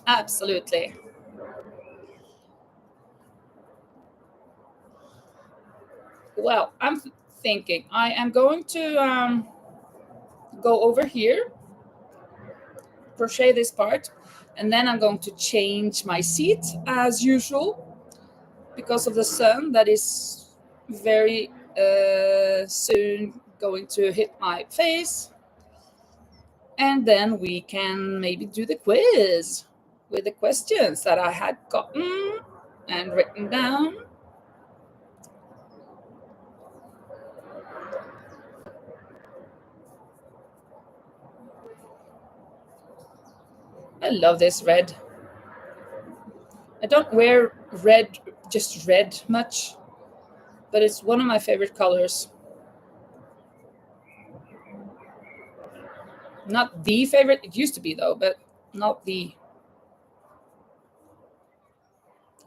S1: Absolutely. Well, I'm thinking I am going to go over here, crochet this part, and then I'm going to change my seat as usual because of the sun that is very soon going to hit my face. And then we can maybe do the quiz with the questions that I had gotten and written down. I love this red. I don't wear red, just red much, but it's one of my favorite colors. Not the favorite, it used to be though, but not the.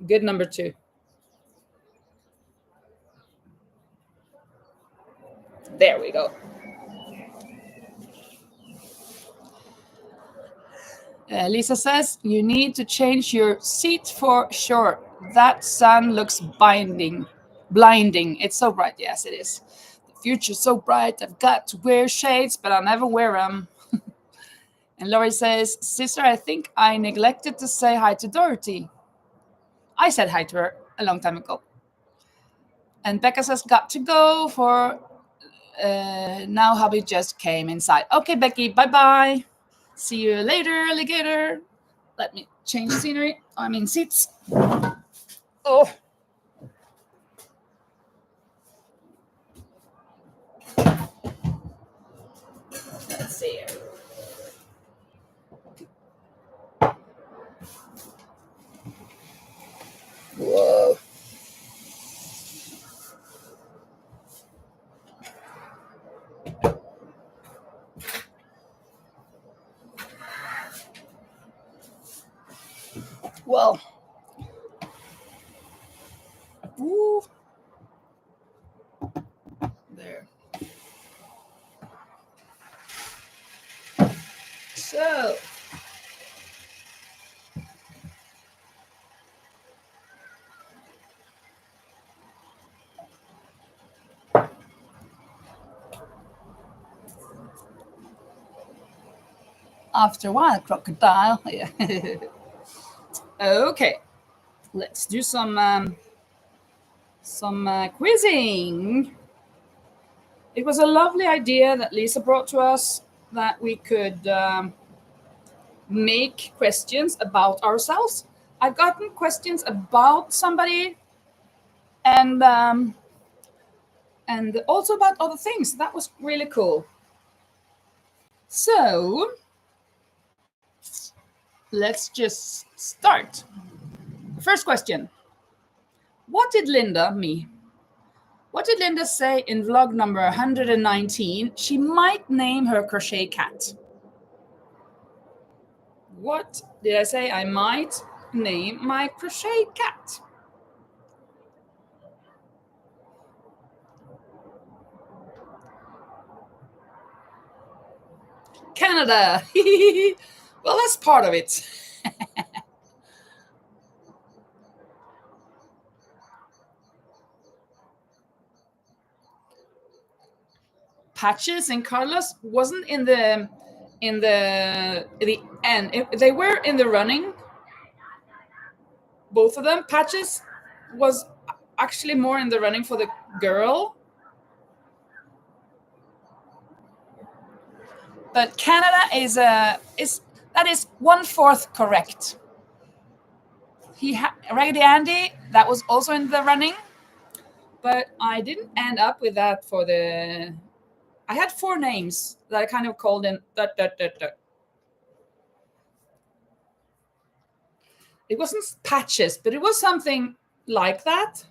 S1: Good number 2. There we go. Lisa says, you need to change your seat for sure. That sun looks blinding. It's so bright. Yes, it is. The future's so bright. I've got to wear shades, but I never wear them. And Laurie says, sister, I think I neglected to say hi to Dorothy. I said hi to her a long time ago. And Becca says, got to go for now hubby just came inside. Okay, Becky, bye-bye. See you later, alligator. Let me change scenery. I mean seats. Oh. Let's see here. Whoa. Well. Ooh. There. So, after a while, crocodile. Yeah. Okay, let's do some quizzing. It was a lovely idea that Lisa brought to us that we could make questions about ourselves. I've gotten questions about somebody and also about other things. That was really cool. So let's just start. First question. What did Linda say in vlog number 119 she might name her crochet cat? What did I say I might name my crochet cat? Canada. Well, that's part of it. Patches and Carlos wasn't in the end. They were in the running, both of them. Patches was actually more in the running for the girl, but Canada is 1/4 correct. Raggedy Andy, that was also in the running, but I didn't end up with that for the. I had 4 names that I kind of called in. It wasn't Patches, but it was something like that.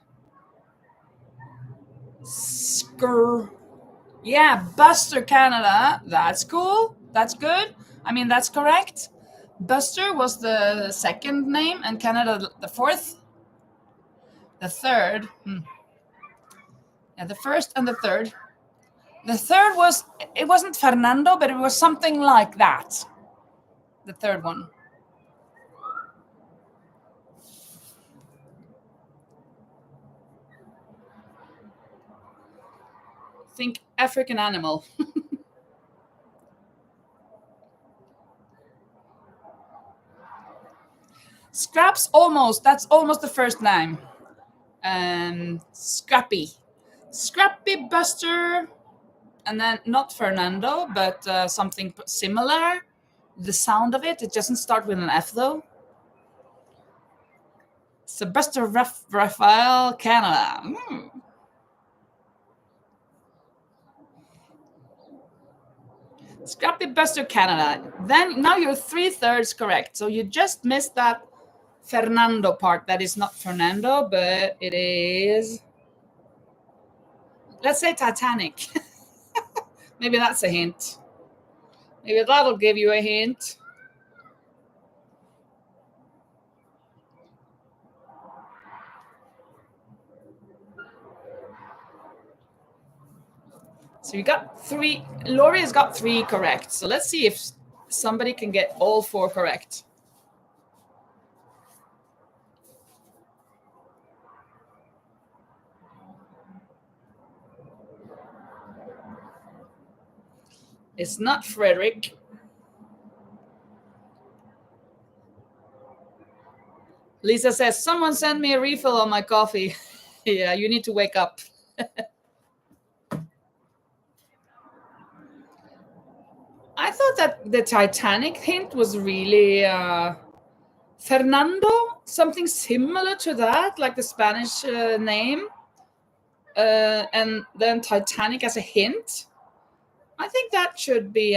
S1: Yeah, Buster Canada. That's cool. That's good. I mean, that's correct. Buster was the second name, and Canada the fourth. The third. Yeah, the first and the third. The third was, it wasn't Fernando, but it was something like that. The third one. Think African animal. Scraps, almost. That's almost the first name. Scrappy. Scrappy Buster. And then not Fernando, but something similar. The sound of it doesn't start with an F though. So Buster Raphael Canada. Scrappy Buster Canada. Then now you're 3/3 correct. So you just missed that Fernando part. That is not Fernando, but it is. Let's say Titanic. Maybe that's a hint. Maybe that'll give you a hint. So you got 3. Lori has got 3 correct. So let's see if somebody can get all 4 correct. It's not Frederick. Lisa says, someone send me a refill on my coffee. Yeah, you need to wake up. I thought that the Titanic hint was really Fernando, something similar to that, like the Spanish name. And then Titanic as a hint. I think that should be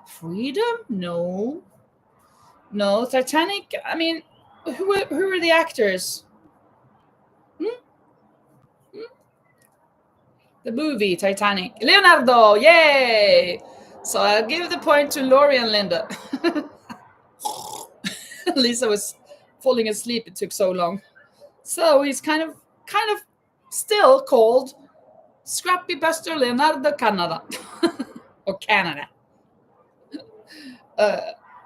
S1: Freedom? No, Titanic. I mean, who are the actors? The movie Titanic. Leonardo, yay! So I'll give the point to Lori and Linda. Lisa was falling asleep. It took so long. So he's kind of still called Scrappy Buster Leonardo Canada. Or Canada.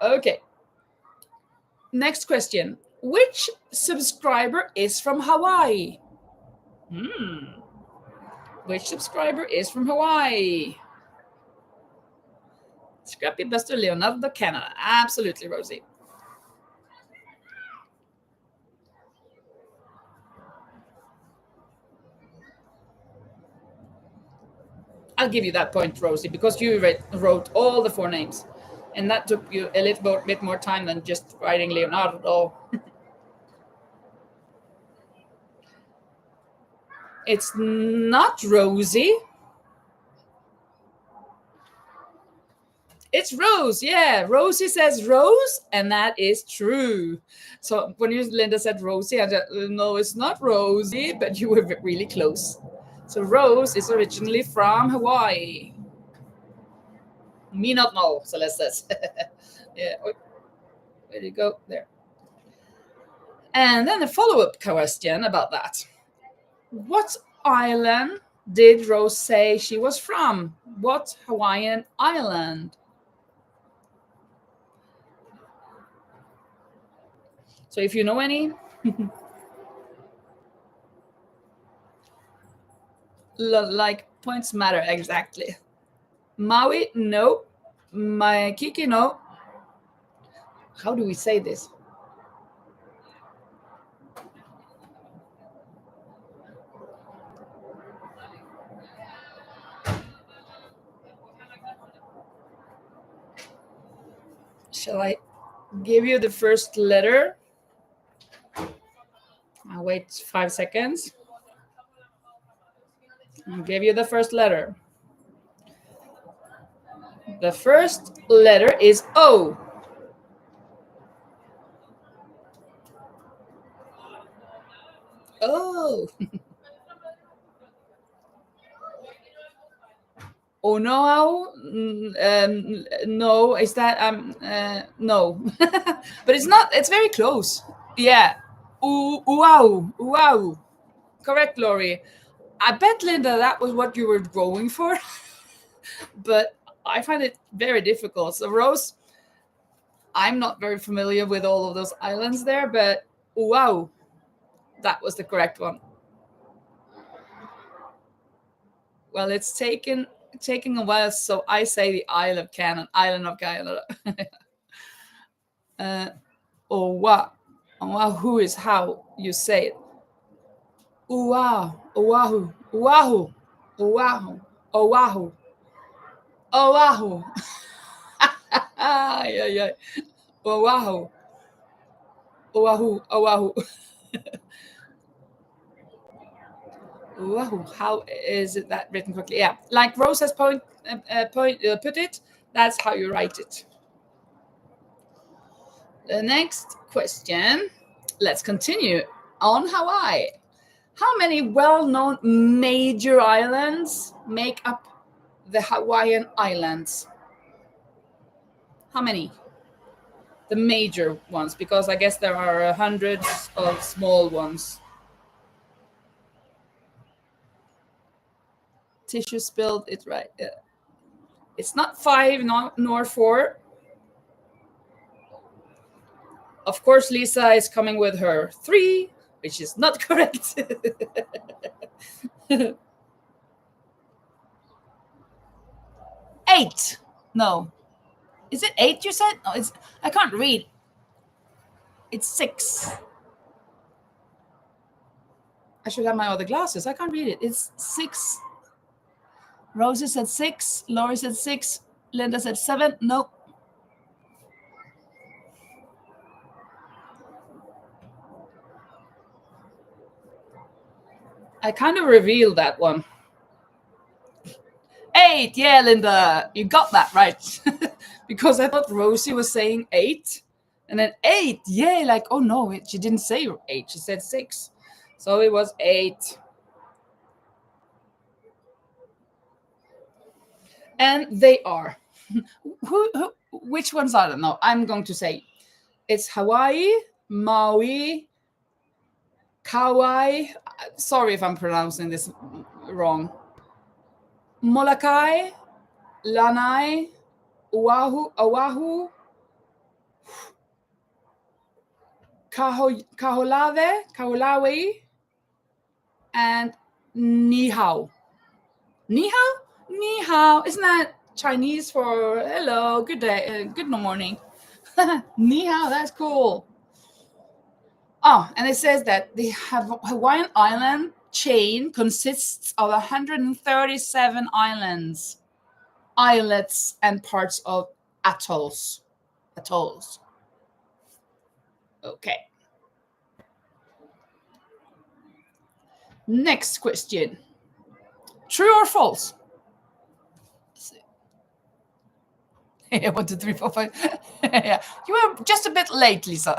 S1: Okay. Next question. Which subscriber is from Hawaii? Which subscriber is from Hawaii? Scrappy Buster Leonardo Canada. Absolutely, Rosie. I'll give you that point, Rosie, because you wrote all the 4 names. And that took you a little bit more time than just writing Leonardo. It's not Rosie. It's Rose. Yeah, Rosie says Rose, and that is true. So when Linda said Rosie, I said, no, it's not Rosie, but you were really close. So Rose is originally from Hawaii. Me not know, Celeste says. Yeah. Where did you go? There. And then a follow-up question about that. What island did Rose say she was from? What Hawaiian island? So if you know any, like points matter exactly. Maui, no. Maikiki, no. How do we say this? Shall I give you the first letter? I'll wait 5 seconds. I'll give you the first letter. The first letter is O. Oh. Oh no, no, is that no. But it's not, it's very close. Yeah. Wow. Correct, Lori. I bet, Linda, that was what you were going for. But I find it very difficult. So Rose, I'm not very familiar with all of those islands there, but wow, that was the correct one. Well, it's taking a while, so I say the island of Canada. Oahu is how you say it. Oahu. Yeah. Oahu. Oahu. How is it that written correctly? Yeah, like Rose has put it. That's how you write it. The next question. Let's continue on Hawaii. How many well-known major islands make up the Hawaiian Islands? How many? The major ones, because I guess there are hundreds of small ones. Tissue spilled it right. It's not 5 nor 4. Of course, Lisa is coming with her 3, which is not correct. 8. No. Is it 8 you said? No, I can't read. It's 6. I should have my other glasses. I can't read it. It's 6. Rosie said 6. Lori said 6. Linda said 7. Nope. I kind of revealed that one. 8. Yeah, Linda, you got that right. Because I thought Rosie was saying 8. And then 8. Yeah, like, oh no, she didn't say 8. She said 6. So it was 8. And they are. Which ones are they? No, I'm going to say it's Hawaii, Maui, Kauai. Sorry if I'm pronouncing this wrong. Molokai, Lanai, Oahu, Kaholawe, and ni hao. Ni hao? Ni hao. Isn't that Chinese for hello, good day, good morning? Ni hao, that's cool. Oh, and it says that the Hawaiian island chain consists of 137 islands, islets, and parts of atolls. Atolls. Okay. Next question. True or false? Yeah, 1, 2, 3, 4, 5. Yeah, you were just a bit late, Lisa.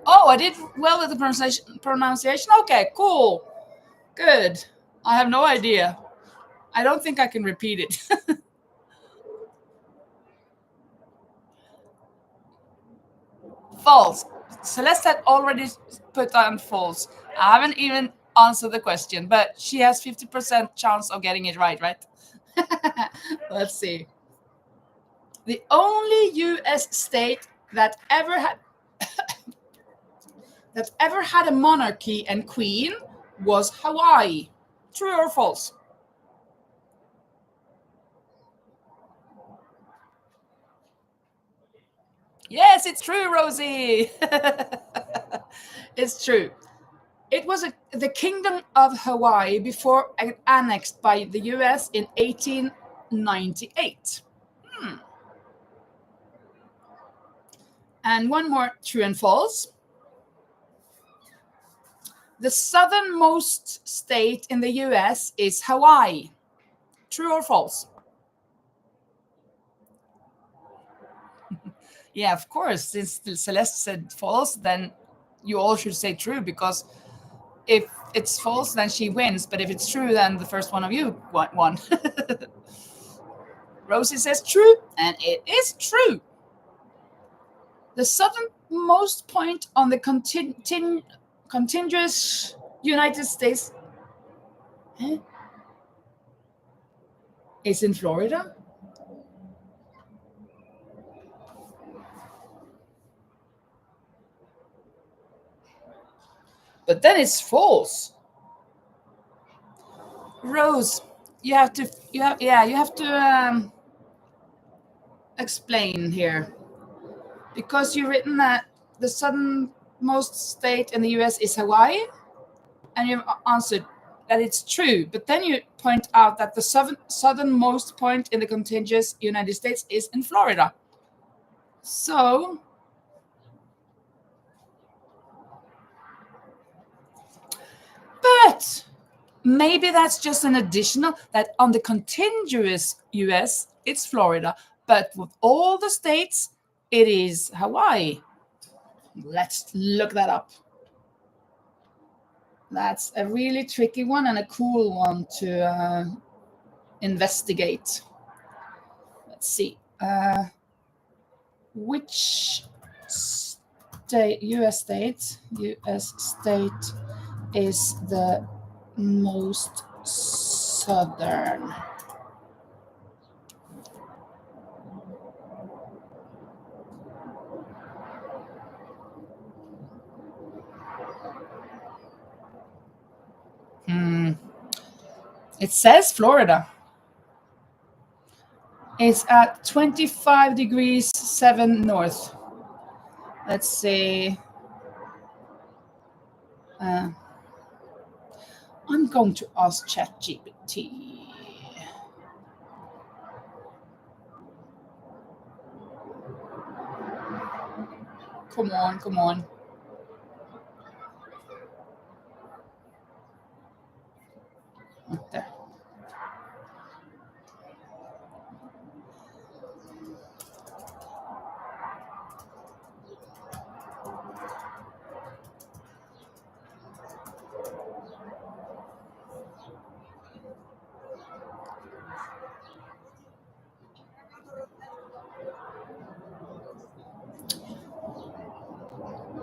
S1: Oh, I did well with the pronunciation. Okay, cool. Good. I have no idea. I don't think I can repeat it. False. Celeste had already put down false. I haven't even answered the question, but she has 50% chance of getting it right? Let's see. The only U.S. state that ever had a monarchy and queen was Hawaii. True or false? Yes, it's true, Rosie. It's true. It was the Kingdom of Hawaii before annexed by the U.S. in 1898. And one more true and false. The southernmost state in the U.S. is Hawaii. True or false? Yeah, of course. Since Celeste said false, then you all should say true, because if it's false, then she wins. But if it's true, then the first one of you won. Rosie says true, and it is true. The southernmost point on the contiguous United States is in Florida. But then it's false. Rose, you have to explain here, because you've written that the southernmost state in the US is Hawaii, and you've answered that it's true, but then you point out that the southernmost point in the contiguous United States is in Florida. So but maybe that's just an additional, that on the contiguous US it's Florida, but with all the states it is Hawaii. Let's look that up. That's a really tricky one and a cool one to investigate. Let's see. Which US state is the most southern? It says Florida. It's at 25 degrees 7 north. Let's see. I'm going to ask ChatGPT. Come on. There.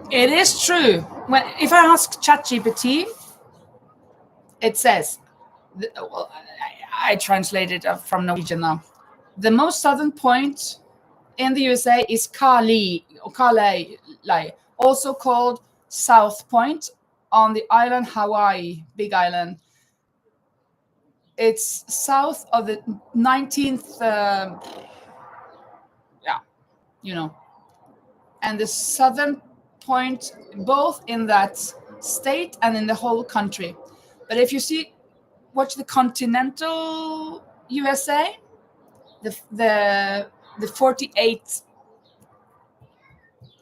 S1: It is true. If I ask ChatGPT, it says Well, I translated from Norwegian now. The most southern point in the USA is Kali, also called South Point, on the island Hawaii, Big Island. It's south of the 19th, and the southern point, both in that state and in the whole country. But if you watch the continental USA, the 48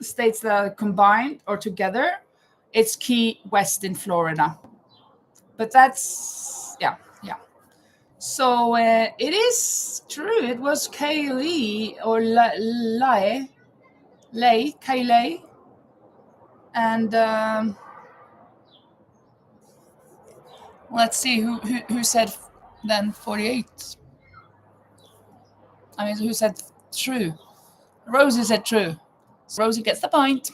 S1: states that are combined or together, it's Key West in Florida. But that's so it is true. It was Kaylee or Kaylee, and let's see who said then 48. I mean, who said true? Rosie said true. So Rosie gets the point.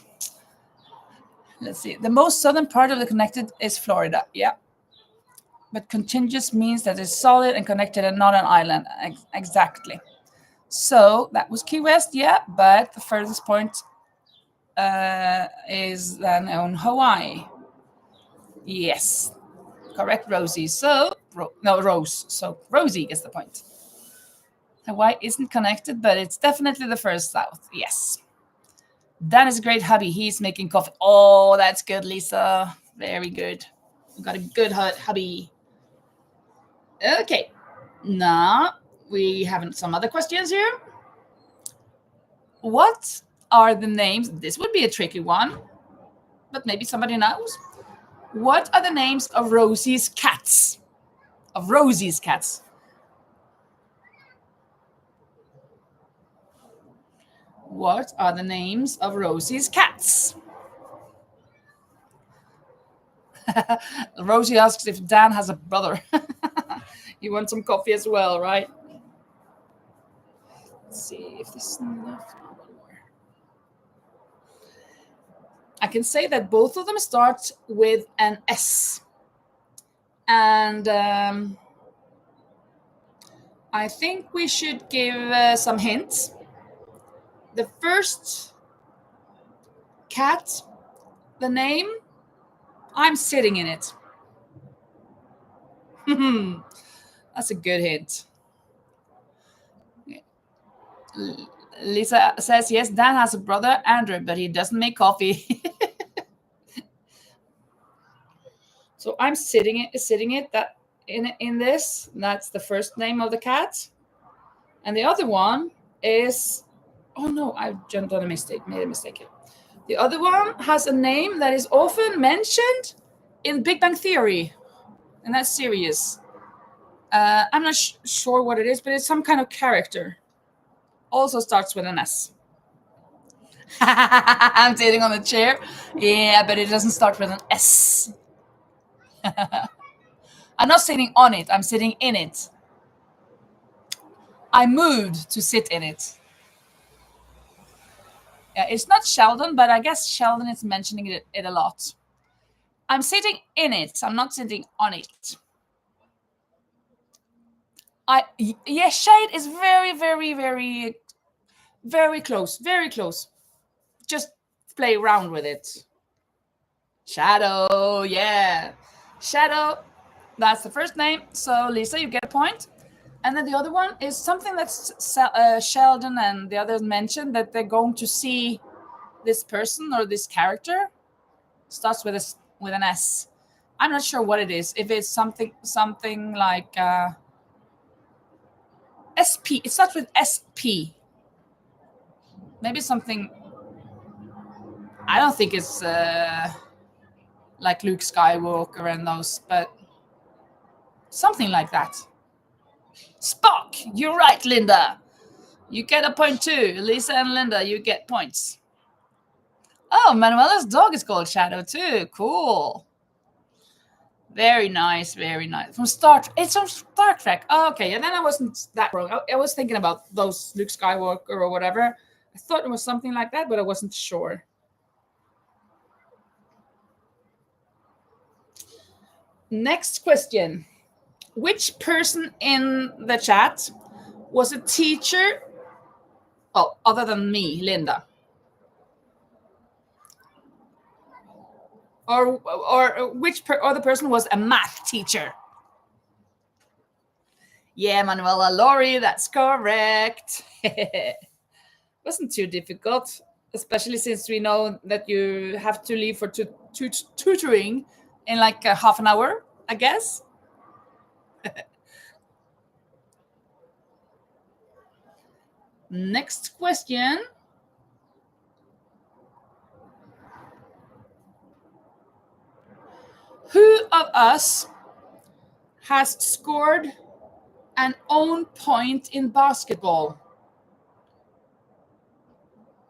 S1: Let's see. The most southern part of the connected is Florida. Yeah. But contiguous means that it's solid and connected and not an island. Exactly. So that was Key West, yeah. But the furthest point is then on Hawaii. Yes. Correct, Rosie. So, Rose. So Rosie gets the point. Hawaii isn't connected, but it's definitely the first south. Yes. Dan is a great hubby. He's making coffee. Oh, that's good, Lisa. Very good. You got a good hubby. Okay. Now we have some other questions here. What are the names? This would be a tricky one, but maybe somebody knows. What are the names of Rosie's cats? What are the names of Rosie's cats? Rosie asks if Dan has a brother. You want some coffee as well, right? Let's see if this is enough. I can say that both of them start with an S. And I think we should give some hints. The first cat, the name, I'm sitting in it. That's a good hint. Lisa says, yes, Dan has a brother, Andrew, but he doesn't make coffee. So I'm sitting it that in this. That's the first name of the cat. And the other one is, oh no, I jumped on made a mistake here. The other one has a name that is often mentioned in Big Bang Theory, and that's serious. I'm not sure what it is, but it's some kind of character. Also starts with an S. I'm sitting on the chair. Yeah, but it doesn't start with an S. I'm not sitting on it. I'm sitting in it. I moved to sit in it. Yeah, it's not Sheldon, but I guess Sheldon is mentioning it a lot. I'm sitting in it. I'm not sitting on it. Shade is very, very, very, very close. Very close. Just play around with it. Shadow, yeah. Shadow, that's the first name. So Lisa, you get a point. And then the other one is something that's Sheldon and the others mentioned, that they're going to see this person or this character. Starts with an S. I'm not sure what it is. If it's something like SP. It starts with SP. Maybe something. I don't think it's like Luke Skywalker and those, but something like that. Spock. You're right, Linda. You get a point too. Lisa and Linda, you get points. Oh, Manuela's dog is called Shadow too. Cool. Very nice, very nice. It's from Star Trek. Oh, okay, and then I wasn't that wrong. I was thinking about those Luke Skywalker or whatever. I thought it was something like that, but I wasn't sure. Next question. Which person in the chat was a teacher? Well, other than me, Linda. Or which other person was a math teacher? Yeah, Manuela, Lori, that's correct. Wasn't too difficult, especially since we know that you have to leave for tutoring in like a half an hour, I guess. Next question. Who of us has scored an own point in basketball?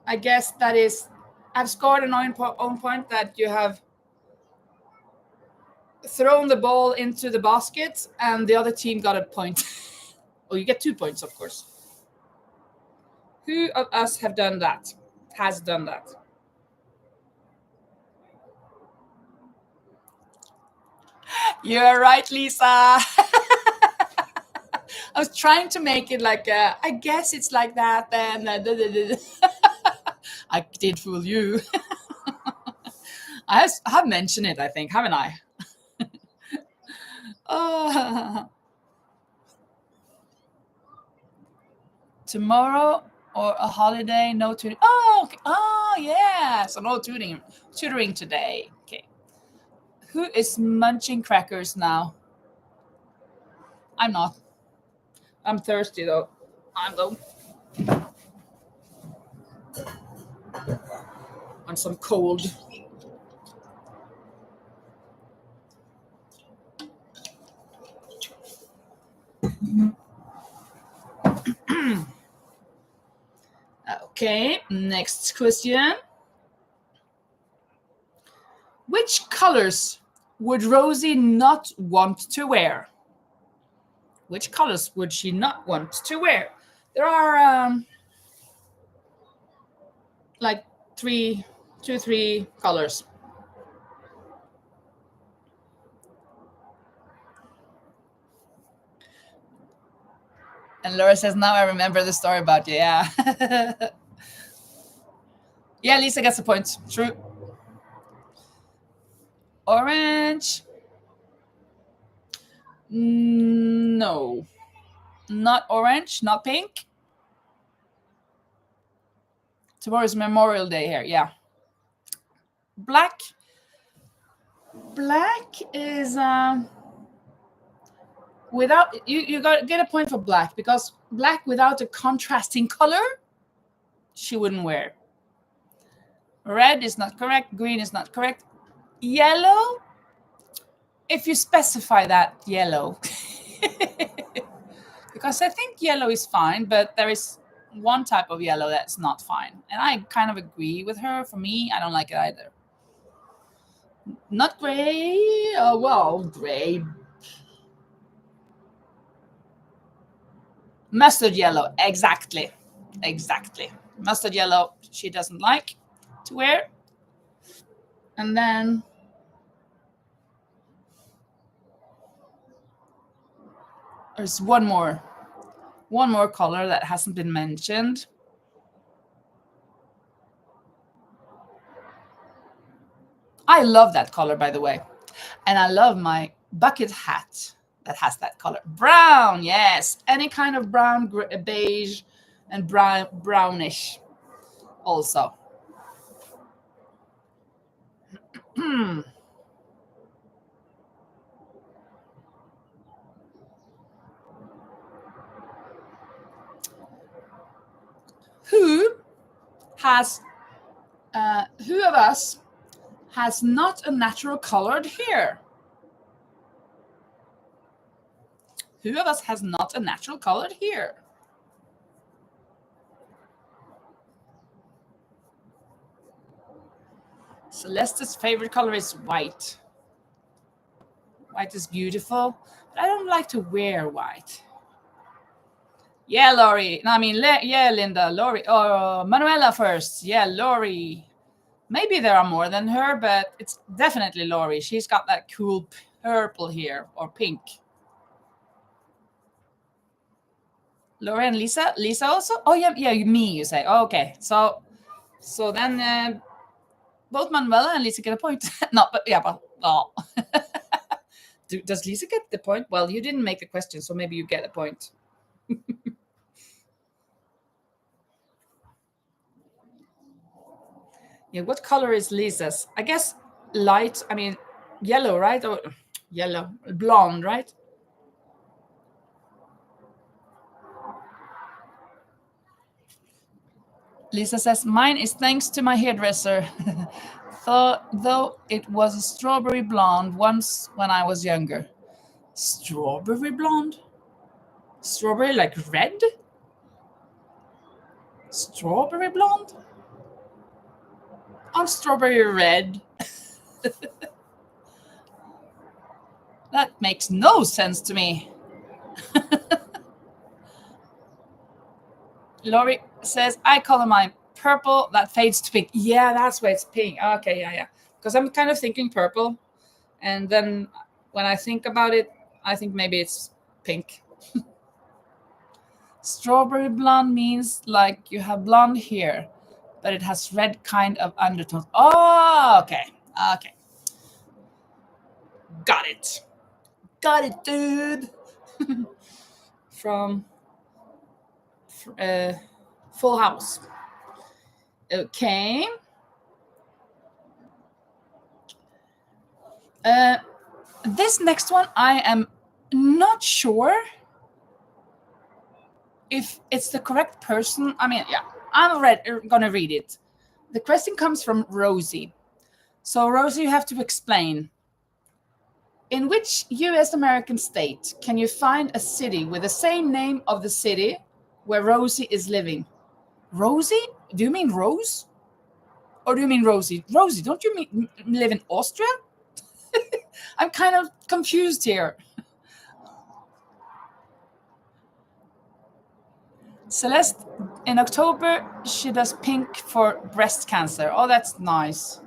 S1: I guess that is, I've scored an own point that you have thrown the ball into the basket and the other team got a point. Oh, you get 2 points, of course. Who of us have done that? Has done that? You're right, Lisa. I was trying to make it like, I guess it's like that then. I did fool you. I have mentioned it, I think, haven't I? Tomorrow or a holiday, no tutoring. Oh, okay. Oh, yeah. So no tutoring today. Okay. Who is munching crackers now? I'm not. I'm thirsty though. I'm though. On some cold. Okay, next question. Which colors would Rosie not want to wear? Which colors would she not want to wear? There are like 3 colors. And Laura says, now I remember the story about you. Yeah. Yeah, Lisa gets a point. True. Orange. No. Not orange, not pink. Tomorrow's Memorial Day here. Yeah. Black. Black is without you got get a point for black, because black without a contrasting color she wouldn't wear. Red is not correct. Green is not correct. Yellow, if you specify that yellow. Because I think yellow is fine, but there is one type of yellow that's not fine. And I kind of agree with her. For me, I don't like it either. Not gray. Well, gray. Mustard yellow. Exactly. Mustard yellow she doesn't like to wear. And then there's one more color that hasn't been mentioned. I love that color, by the way. And I love my bucket hat that has that color. Brown, yes. Any kind of brown, beige, and brownish also. Who of us has not a natural colored hair? Who of us has not a natural colored hair? Celeste's favorite color is white. White is beautiful, but I don't like to wear white. Yeah, Lori. No, I mean, yeah, Linda. Lori. Oh, Manuela first. Yeah, Lori. Maybe there are more than her, but it's definitely Lori. She's got that cool purple here, or pink. Laura and Lisa. Lisa also? Oh, yeah, me, you say. Oh, okay. So then both Manuela and Lisa get a point. No, but yeah, but oh. Does Lisa get the point? Well, you didn't make the question, so maybe you get a point. Yeah, what color is Lisa's? I guess light, I mean, yellow, right? Or yellow, blonde, right? Lisa says, mine is thanks to my hairdresser. Though it was a strawberry blonde once when I was younger. Strawberry blonde? Strawberry like red? Strawberry blonde? I'm strawberry red. That makes no sense to me. Lori says, I color mine purple. That fades to pink. Yeah, that's why it's pink. Okay, yeah. Because I'm kind of thinking purple. And then when I think about it, I think maybe it's pink. Strawberry blonde means like you have blonde hair, but it has red kind of undertones. Oh, okay. Got it, dude. From Full House. Okay. This next one, I am not sure if it's the correct person. I mean, yeah, I'm gonna read it. The question comes from Rosie. So, Rosie, you have to explain. In which US American state can you find a city with the same name of the city where Rosie is living? Rosie? Do you mean Rose? Or do you mean Rosie? Rosie, don't you mean live in Austria? I'm kind of confused here. Celeste, in October, she does pink for breast cancer. Oh, that's nice.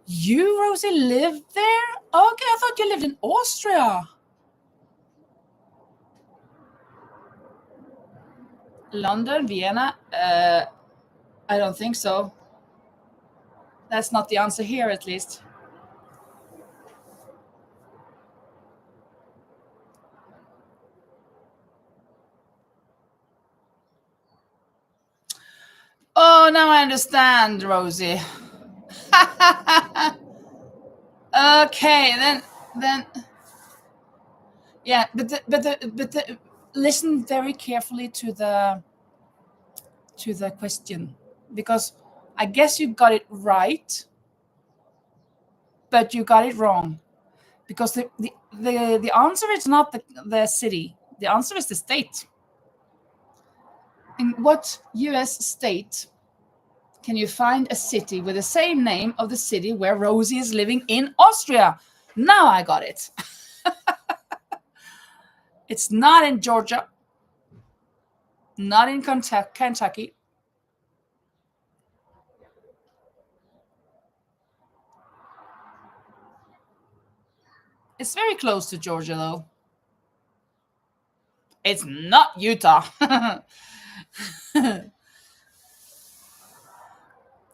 S1: You, Rosie, live there? Okay, I thought you lived in Austria. London, Vienna? I don't think so. That's not the answer here, at least. Oh, now I understand, Rosie. Okay, then. Yeah, but listen very carefully to the question, because I guess you got it right, but you got it wrong, because the answer is not the city. The answer is the state. In what US state can you find a city with the same name of the city where Rosie is living in Austria? Now I got it. It's not in Georgia, not in Kentucky. It's very close to Georgia, though. It's not Utah.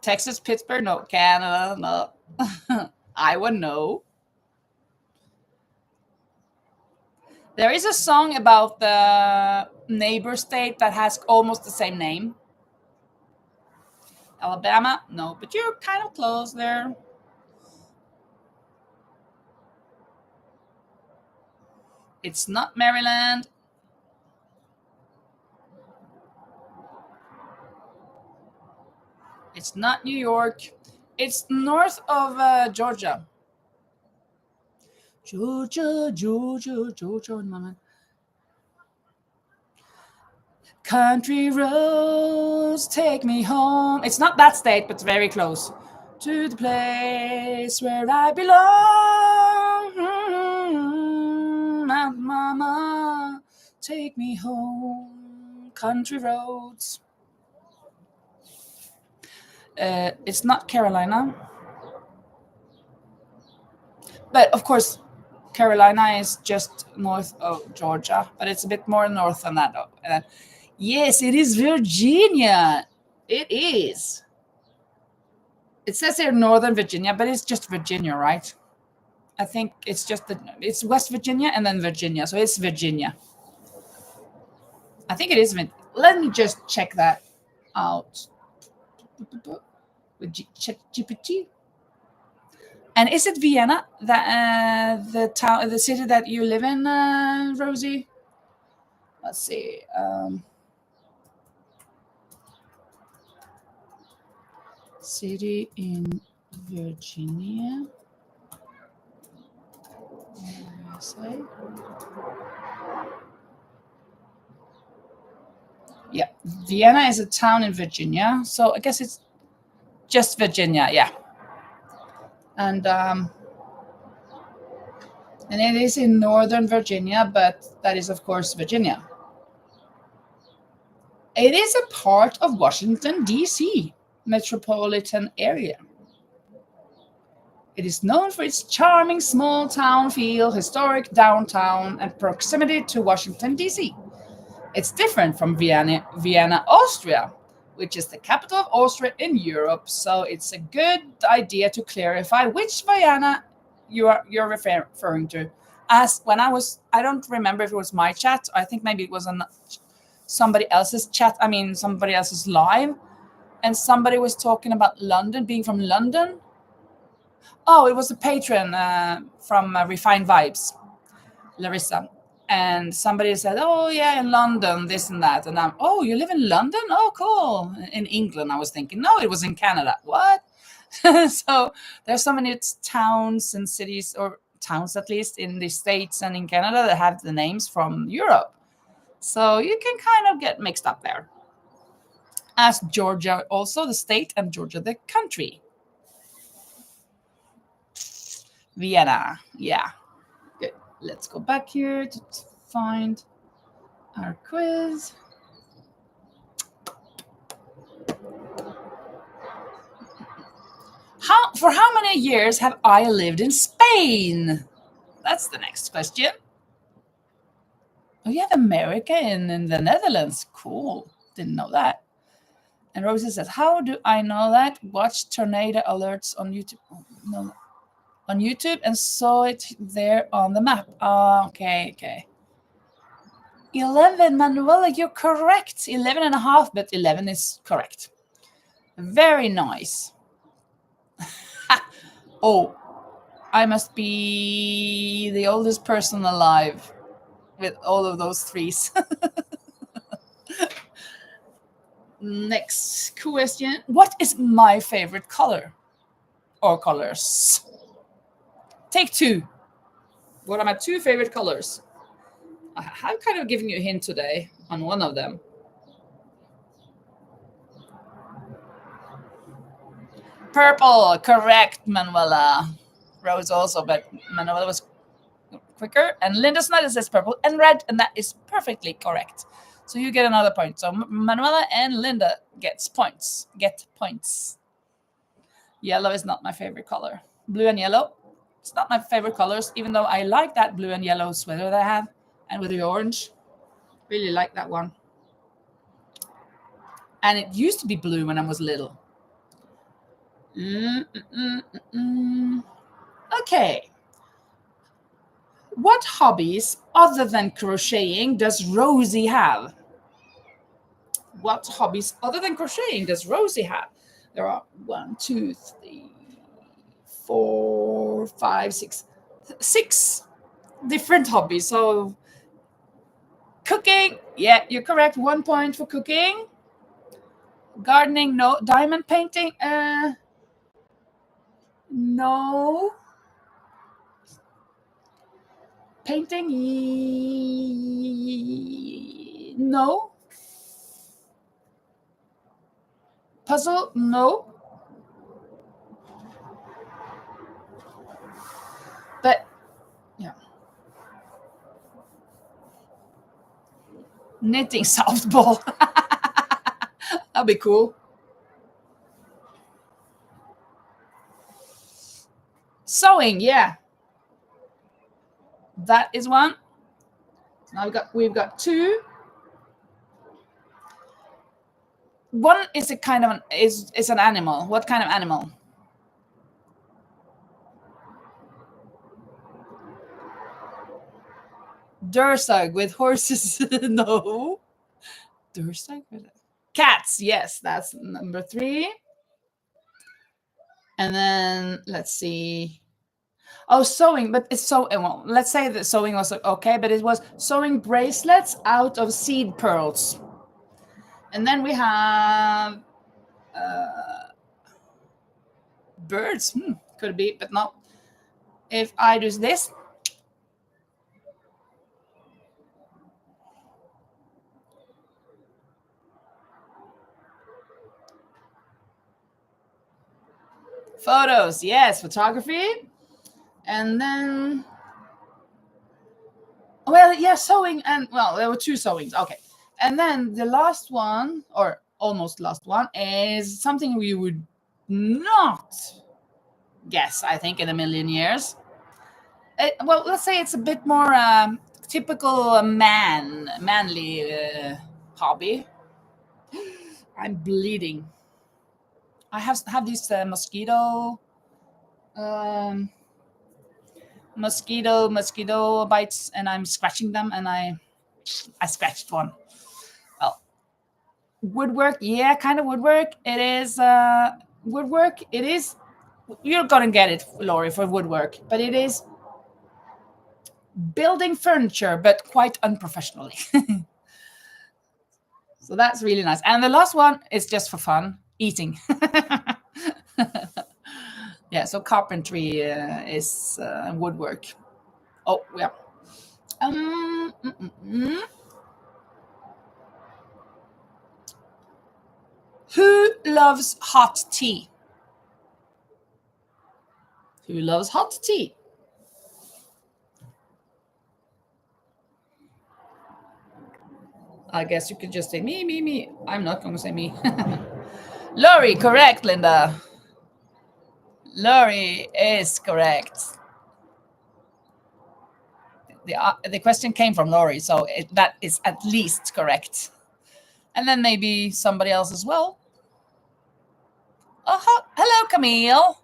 S1: Texas, Pittsburgh, no. Canada, no. Iowa, no. There is a song about the neighbor state that has almost the same name. Alabama, no, but you're kind of close there. It's not Maryland. It's not New York. It's north of Georgia. Georgia, mama. Country roads take me home. It's not that state, but it's very close to the place where I belong. Mama, take me home. Country roads. It's not Carolina. But of course, Carolina is just north of Georgia, but it's a bit more north than that. Yes, it is Virginia. It is. It says here Northern Virginia, but it's just Virginia, right? I think it's just it's West Virginia and then Virginia, so it's Virginia. I think it is. Let me just check that out with ChatGPT. And is it Vienna, the town, the city that you live in, Rosie? Let's see. City in Virginia. USA. Yeah, Vienna is a town in Virginia, so I guess it's just Virginia. Yeah, and it is in Northern Virginia, but that is of course Virginia. It is a part of Washington, D.C. metropolitan area. It is known for its charming small town feel, historic downtown, and proximity to Washington, D.C. It's different from Vienna, Austria, which is the capital of Austria in Europe. So it's a good idea to clarify which Vienna you're referring to. As when I don't remember if it was my chat. I think maybe it was on somebody else's chat. I mean, somebody else's live, and somebody was talking about London, being from London. Oh, it was a patron from Refined Vibes, Larissa. And somebody said, oh, yeah, in London, this and that. And oh, you live in London? Oh, cool. In England, I was thinking. No, it was in Canada. What? So there's so many towns and cities, or towns at least, in the States and in Canada that have the names from Europe. So you can kind of get mixed up there. As Georgia also, the state, and Georgia, the country. Vienna. Yeah. Good. Let's go back here to find our quiz. For how many years have I lived in Spain? That's the next question. Oh, you have America in the Netherlands. Cool. Didn't know that. And Rosie says, how do I know that? Watch tornado alerts on YouTube. Oh, no. On YouTube and saw it there on the map. Okay. 11, Manuela, you're correct. 11 and a half, but 11 is correct. Very nice. Oh, I must be the oldest person alive with all of those threes. Next question. What is my favorite color or colors? Take two. What are my two favorite colors? I'm kind of giving you a hint today on one of them. Purple, correct, Manuela. Rose also, but Manuela was quicker. And Linda Snyder says purple and red, and that is perfectly correct. So you get another point. So Manuela and Linda get points. Yellow is not my favorite color. Blue and yellow, it's not my favorite colors, even though I like that blue and yellow sweater that I have, and with the orange. Really like that one. And it used to be blue when I was little. Okay. What hobbies other than crocheting does Rosie have? What hobbies other than crocheting does Rosie have? There are 1, 2, 3, 4, 5, 6. 6 different hobbies. So cooking, yeah, you're correct. 1 point for cooking. Gardening, no. Diamond painting, no. Painting, no. Puzzle, no. But yeah. Knitting softball. That'd be cool. Sewing, yeah. That is one. Now we've got two. One is a kind of is an animal. What kind of animal? Dursag with horses. No. Dursag with cats. Yes, that's number 3. And then let's see. Oh, sewing, but it's so well. Let's say that sewing was okay, but it was sewing bracelets out of seed pearls. And then we have birds. Could be, but no. If I do this, photos. Yes, photography. And then, well, yeah, sewing. And well, there were 2 sewings. Okay. And then the last one, or almost last one, is something we would not guess, I think, in a million years. Well, let's say it's a bit more typical manly hobby. I'm bleeding. I have these mosquito bites, and I'm scratching them, and I scratched one. Well, woodwork, yeah, kind of woodwork. It is woodwork. It is. You're gonna get it, Lori, for woodwork, but it is building furniture, but quite unprofessionally. So that's really nice. And the last one is just for fun, eating. Yeah, so carpentry is woodwork. Oh, yeah. Who loves hot tea? Who loves hot tea? I guess you could just say me. I'm not going to say me. Lori, correct, Linda. Lori is correct. The question came from Lori, so that is at least correct. And then maybe somebody else as well. Oh, hello, Camille.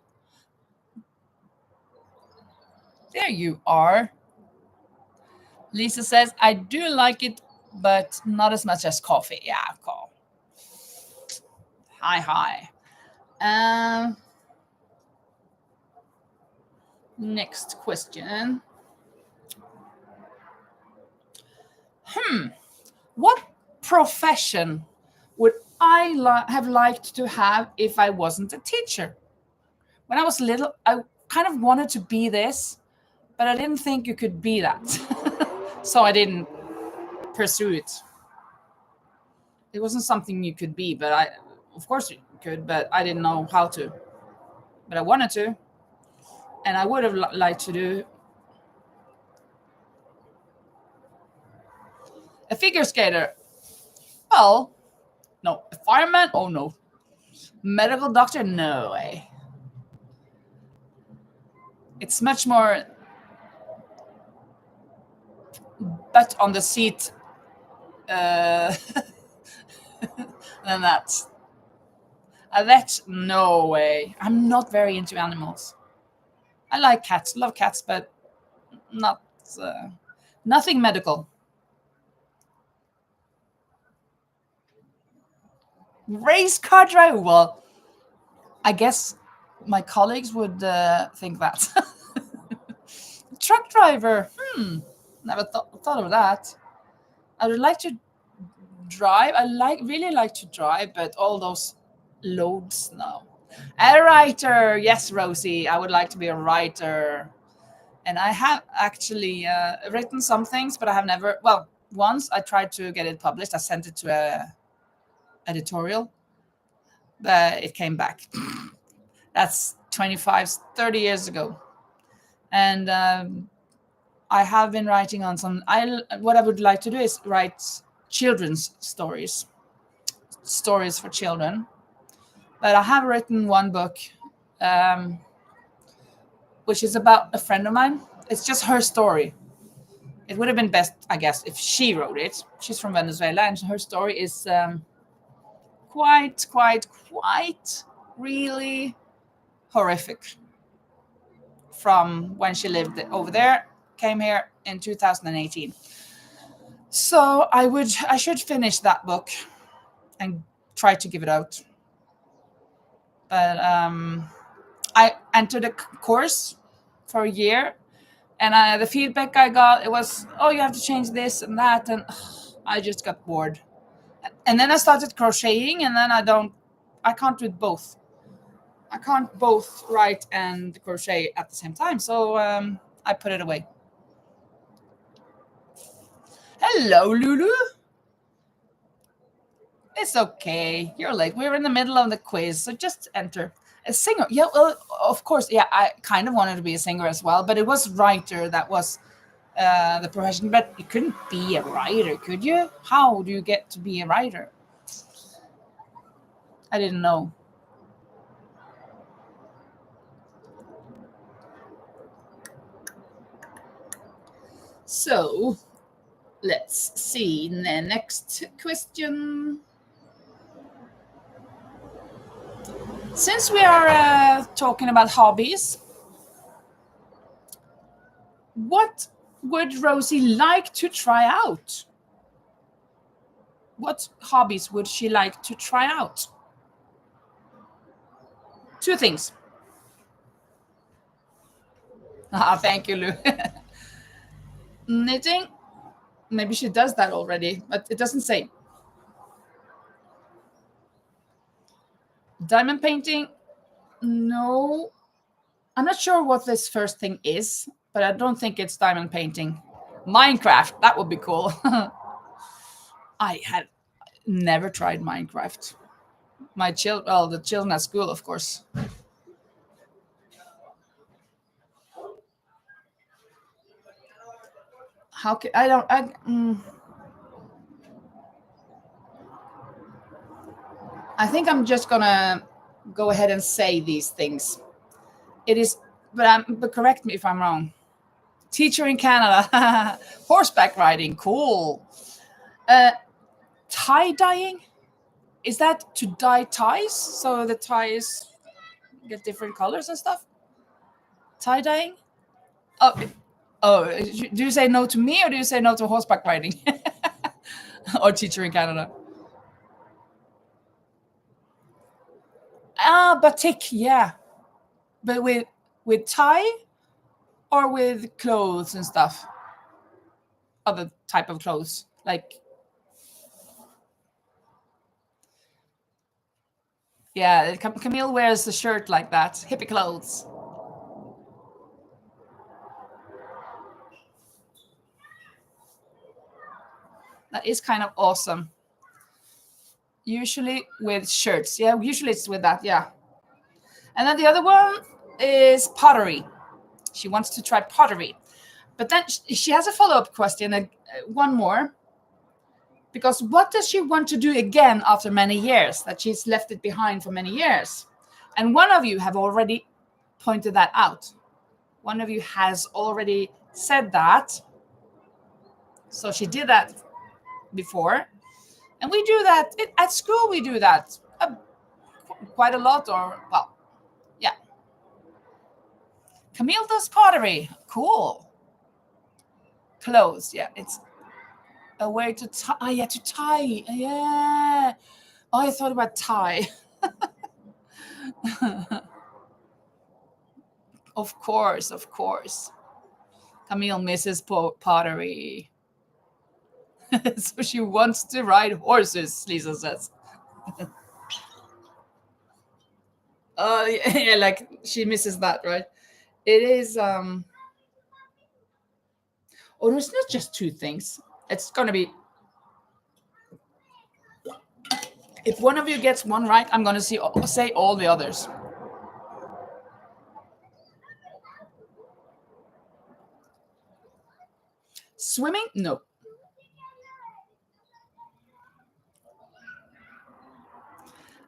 S1: There you are. Lisa says, I do like it, but not as much as coffee. Yeah, cool. Hi. Next question. What profession would I have liked to have if I wasn't a teacher? When I was little, I kind of wanted to be this, but I didn't think you could be that. So I didn't pursue it. It wasn't something you could be, but of course you could, but I didn't know how to. But I wanted to, and I would have liked to do a figure skater. Well, no. A fireman? Oh no. Medical doctor? No way. It's much more butt on the seat than that. A vet? No way. I'm not very into animals. I like cats, love cats, but not nothing medical. Race car driver? Well, I guess my colleagues would think that. Truck driver? Never thought of that. I would like to drive. Really like to drive, but all those loads, no. A writer, yes, Rosie. I would like to be a writer, and I have actually written some things, but I have never. Well, once I tried to get it published. I sent it to a editorial, but it came back. That's 25-30 years ago, and I have been writing on some. What I would like to do is write children's stories for children. But I have written one book, which is about a friend of mine. It's just her story. it would have been best, I guess, if she wrote it. She's from Venezuela, and her story is quite really horrific. From when she lived over there, came here in 2018. So I should finish that book and try to give it out. But I entered a course for a year, and the feedback I got, it was, oh, you have to change this and that, and I just got bored. And then I started crocheting, and then I can't do both. I can't both write and crochet at the same time, so I put it away. Hello, Lulu. It's okay. You're late. We're in the middle of the quiz, so just enter. A singer. Yeah, well, of course. Yeah, I kind of wanted to be a singer as well, but it was writer that was the profession. But you couldn't be a writer, could you? How do you get to be a writer? I didn't know. So, let's see the next question. Since we are talking about hobbies, what would Rosie like to try out? What hobbies would she like to try out? 2 things. Thank you, Lou. Knitting. Maybe she does that already, but it doesn't say. Diamond painting. No. I'm not sure what this first thing is, but I don't think it's diamond painting. Minecraft. That would be cool. I had never tried Minecraft. The children at school, of course. How can I don't I think I'm just gonna go ahead and say these things. It is, but correct me if I'm wrong. Teacher in Canada, horseback riding, cool. Tie dyeing, is that to dye ties so the ties get different colors and stuff? Tie dyeing. Do you say no to me, or do you say no to horseback riding? Or teacher in Canada? Batik, yeah. But with tie or with clothes and stuff? Other type of clothes, like, yeah, Camille wears a shirt like that, hippie clothes. That is kind of awesome. Usually with shirts. Yeah, usually it's with that, yeah. And then the other one is pottery. She wants to try pottery. But then she has a follow-up question, one more. Because what does she want to do again after many years? That she's left it behind for many years. And one of you have already pointed that out. One of you has already said that. So she did that before. And we do that at school. We do that quite a lot, or, well, yeah. Camille does pottery. Cool. Clothes. Yeah, it's a way to tie. Yeah, to tie. Yeah. Oh, I thought about tie. Of course. Camille misses pottery. So she wants to ride horses, Lisa says. Yeah, like she misses that, right? It is oh, it's not just 2 things. It's gonna be, if one of you gets one right, I'm gonna say all the others. Swimming? No.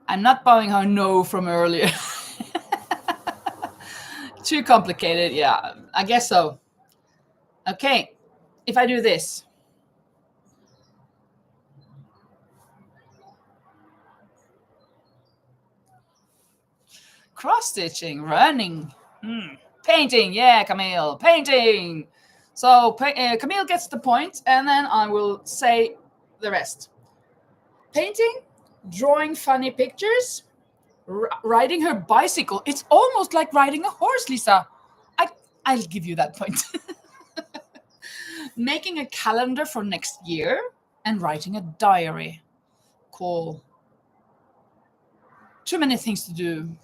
S1: I'm not buying her no from earlier. Too complicated. Yeah, I guess so. Okay. if I do this. Cross-stitching, running, painting. Yeah, Camille, painting. So Camille gets the point, and then I will say the rest. Painting, drawing funny pictures, riding her bicycle. It's almost like riding a horse, Lisa. I'll give you that point. Making a calendar for next year and writing a diary. Cool. Too many things to do.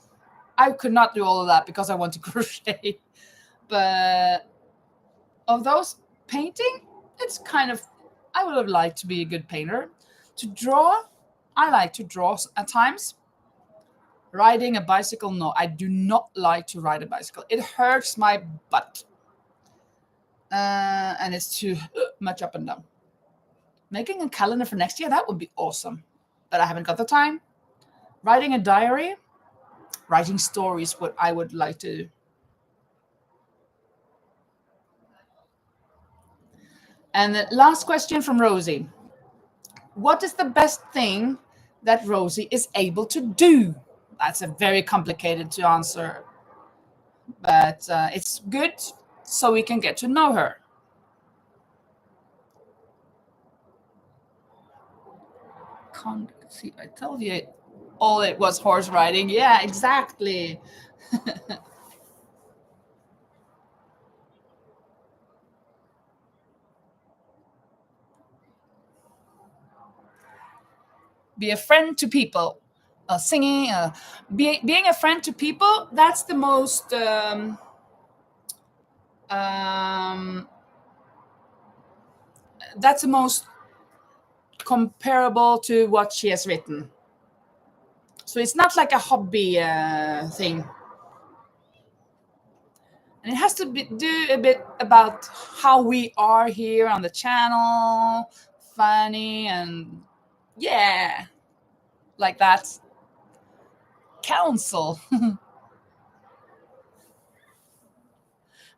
S1: I could not do all of that because I want to crochet. But of those, painting, it's kind of, I would have liked to be a good painter. To draw, I like to draw at times. Riding a bicycle, no, I do not like to ride a bicycle. It hurts my butt. And it's too much up and down. Making a calendar for next year, that would be awesome. But I haven't got the time. Writing a diary, writing stories, what I would like to do. And the last question from Rosie. What is the best thing that Rosie is able to do? That's a very complicated to answer, but it's good so we can get to know her. Can't see, I told you all it was horse riding. Yeah, exactly. Be a friend to people. Singing, being a friend to people, that's the most that's the most comparable to what she has written. So it's not like a hobby thing. And it has to do a bit about how we are here on the channel, funny, and yeah, like that. Counsel.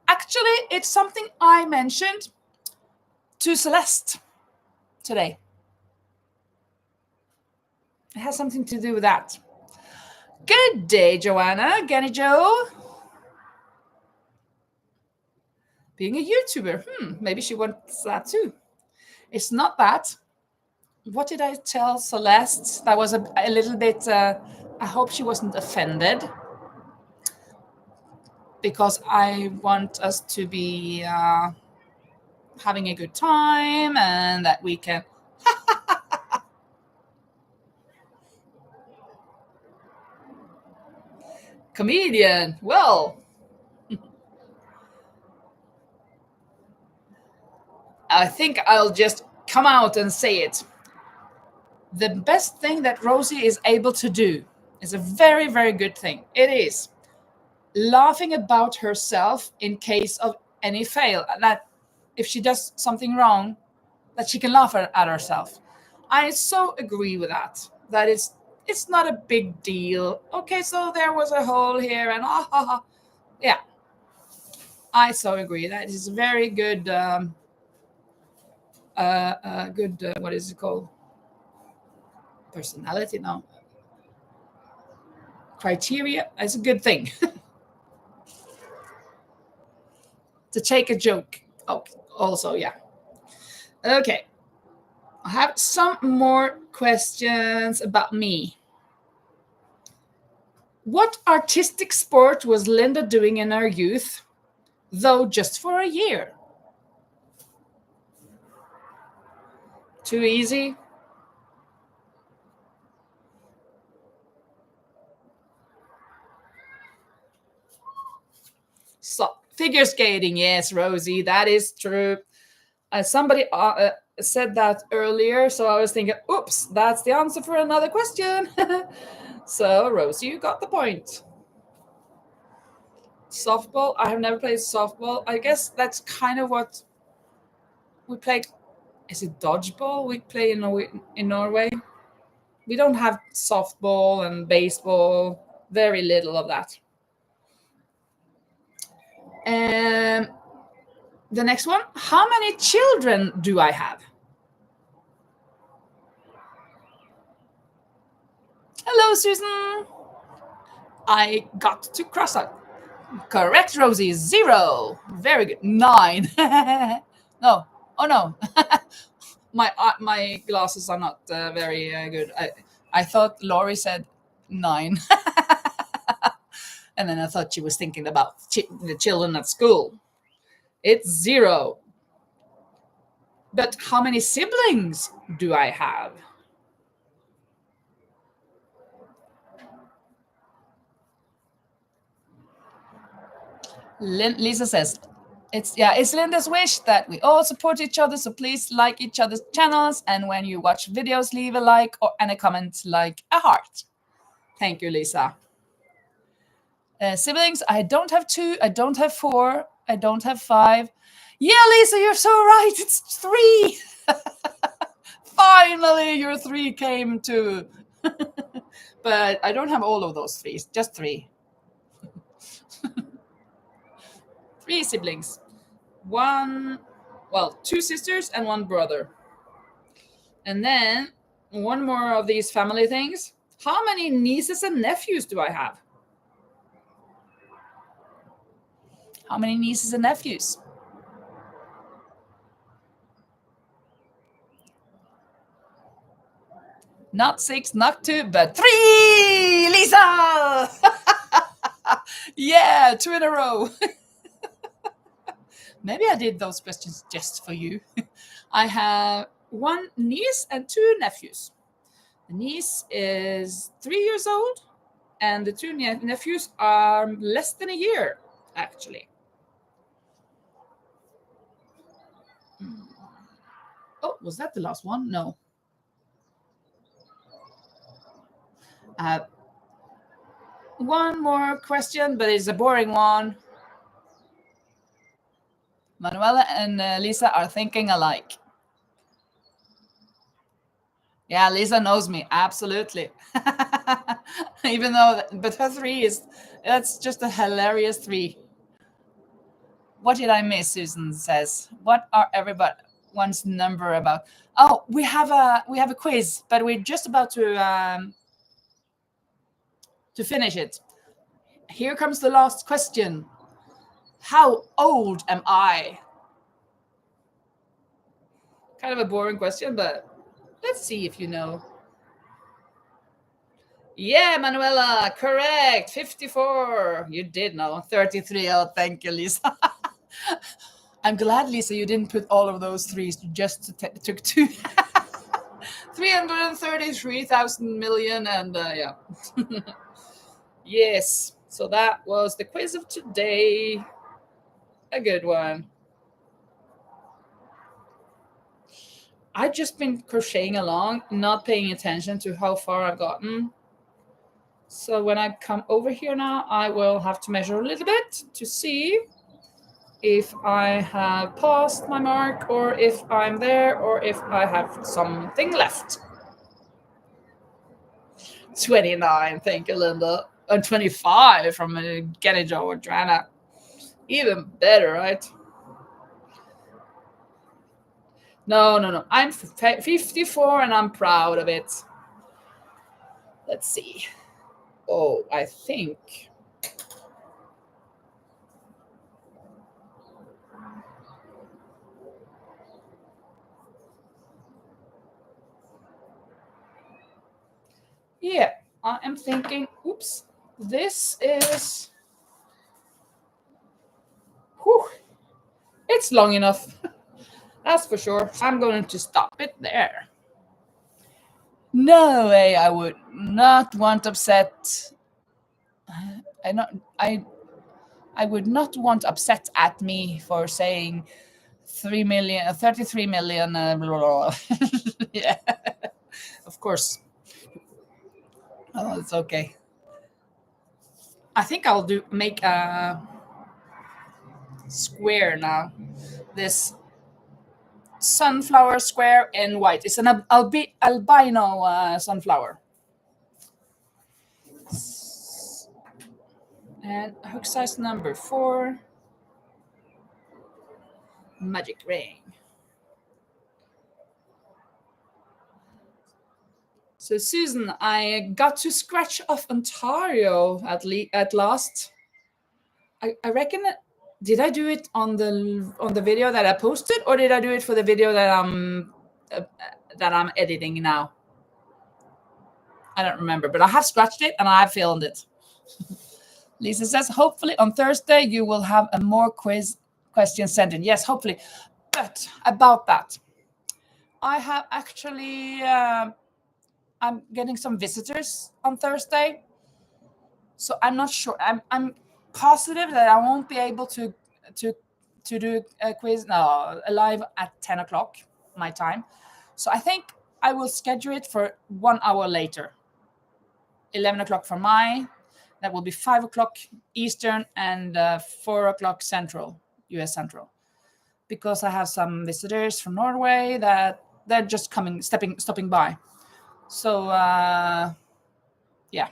S1: Actually, it's something I mentioned to Celeste today. It has something to do with that. Good day, Joanna. Ganny Joe. Being a YouTuber. Maybe she wants that too. It's not that. What did I tell Celeste? That was a little bit, I hope she wasn't offended. Because I want us to be having a good time and that we can... Comedian. Well, I think I'll just come out and say it. The best thing that Rosie is able to do is a very, very good thing. It is laughing about herself in case of any fail. That if she does something wrong, that she can laugh at herself. I so agree with that. That it's not a big deal. Okay, so there was a hole here, and yeah. I so agree. That is very good. Good. What is it called? Personality? No. Criteria. It's a good thing. To take a joke. Oh, also, yeah. Okay. I have some more questions about me. What artistic sport was Linda doing in her youth, though just for a year? Too easy? So, figure skating, yes, Rosie, that is true. Somebody said that earlier, so I was thinking, oops, that's the answer for another question. So, Rosie, you got the point. Softball, I have never played softball. I guess that's kind of what we play. Is it dodgeball we play in Norway? We don't have softball and baseball, very little of that. The next one, how many children do I have? Hello, Susan. I got to cross out. Correct, Rosie. 0. Very good. 9. No. Oh, no. My glasses are not very good. I thought Laurie said 9. And then I thought she was thinking about the children at school. It's 0. But how many siblings do I have? Lisa says, it's Linda's wish that we all support each other, so please like each other's channels, and when you watch videos, leave a like and a comment like a heart. Thank you, Lisa. Siblings, I don't have 2, I don't have 4, I don't have 5. Yeah, Lisa, you're so right, it's 3. Finally, your 3 came to. But I don't have all of those 3, just 3. 3 siblings. 2 sisters and 1 brother. And then one more of these family things. How many nieces and nephews do I have? How many nieces and nephews? Not 6, not 2, but 3! Lisa! Yeah, 2 in a row. Maybe I did those questions just for you. I have 1 niece and 2 nephews. The niece is 3 years old, and the 2 nephews are less than a year, actually. Oh, was that the last one? No. One more question, but it's a boring one. Manuela and Lisa are thinking alike. Yeah, Lisa knows me, absolutely. Even though, but her 3 that's just a hilarious 3. What did I miss? Susan says. What are everyone's number about? Oh, we have a quiz, but we're just about to finish it. Here comes the last question. How old am I? Kind of a boring question, but let's see if you know. Yeah, Manuela, correct. 54. You did know. 33. Oh, thank you, Lisa. I'm glad, Lisa, you didn't put all of those 3s. Just took 2. 333,000 million, and yeah. Yes. So that was the quiz of today. A good one. I've just been crocheting along, not paying attention to how far I've gotten. So when I come over here now, I will have to measure a little bit to see if I have passed my mark, or if I'm there, or if I have something left. 29, thank you, Linda. And 25 from Getty Joe or Joanna. Even better, right? No. I'm 54 and I'm proud of it. Let's see. Oh, I think. Yeah, I am thinking, oops, this is. Whew, it's long enough. That's for sure. I'm going to stop it there. No way, I would not want upset. I would not want upset at me for saying 33 million. Blah, blah, blah. Yeah, of course. Oh, it's okay. I think I'll make a square now. This sunflower square in white. It's an albino sunflower. And hook size number 4. magic ring. So Susan, I got to scratch off Ontario at last. I reckon. Did I do it on the video that I posted, or did I do it for the video that I'm editing now? I don't remember, but I have scratched it and I have filmed it. Lisa says, hopefully on Thursday you will have a more questions sent in. Yes, hopefully. But about that, I have actually I'm getting some visitors on Thursday, so I'm not sure. I'm positive that I won't be able to do a quiz live at 10 o'clock my time. So I think I will schedule it for 1 hour later, 11 o'clock for mine. That will be 5 o'clock Eastern and 4 o'clock Central, US Central, because I have some visitors from Norway that they're just stopping by. So yeah.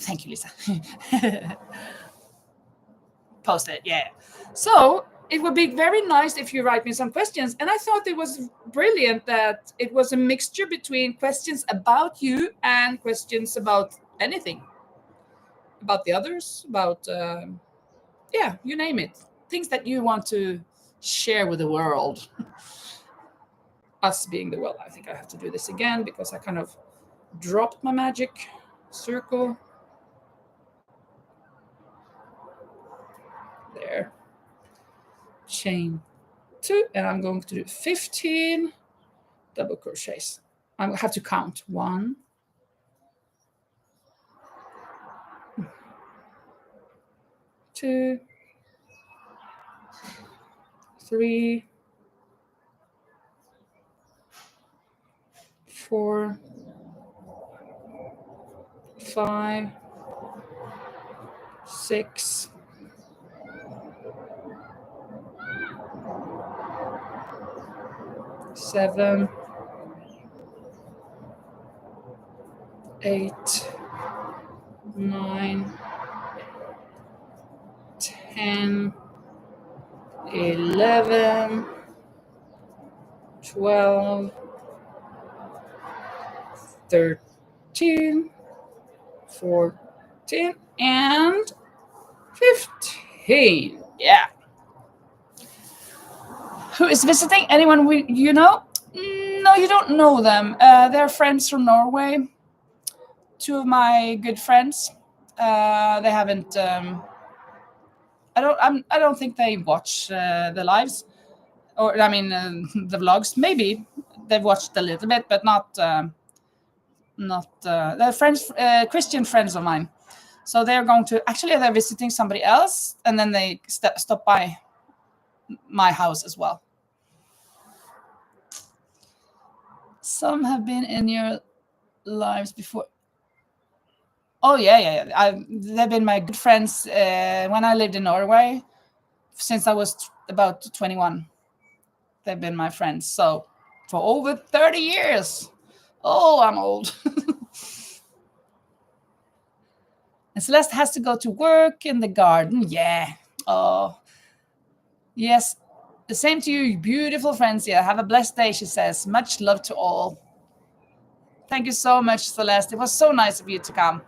S1: Thank you, Lisa. Post it, yeah. So it would be very nice if you write me some questions. And I thought it was brilliant that it was a mixture between questions about you and questions about anything, about the others, about yeah, you name it. Things that you want to share with the world. Us being the world. I think I have to do this again because I kind of dropped my magic circle. There. Chain 2, and I'm going to do 15 double crochets. I have to count 1, 2, 3, 4, 5, 6, 7, 8, 9, 10, 11, 12, 13, 14, and 15. Yeah. Who is visiting? Anyone you know? No, you don't know them. They're friends from Norway. 2 of my good friends. They haven't. I don't think they watch the lives, or I mean the vlogs. Maybe they've watched a little bit, but not. They're friends, Christian friends of mine. So they're going to. Actually, they're visiting somebody else, and then they stop by my house as well. Some have been in your lives before. Oh yeah. They've been my good friends when I lived in Norway since I was about 21. They've been my friends, so for over 30 years. Oh, I'm old. And Celeste has to go to work in the garden. Yeah. Oh, yes. The same to you, beautiful friends. Yeah, have a blessed day, she says. Much love to all. Thank you so much, Celeste. It was so nice of you to come.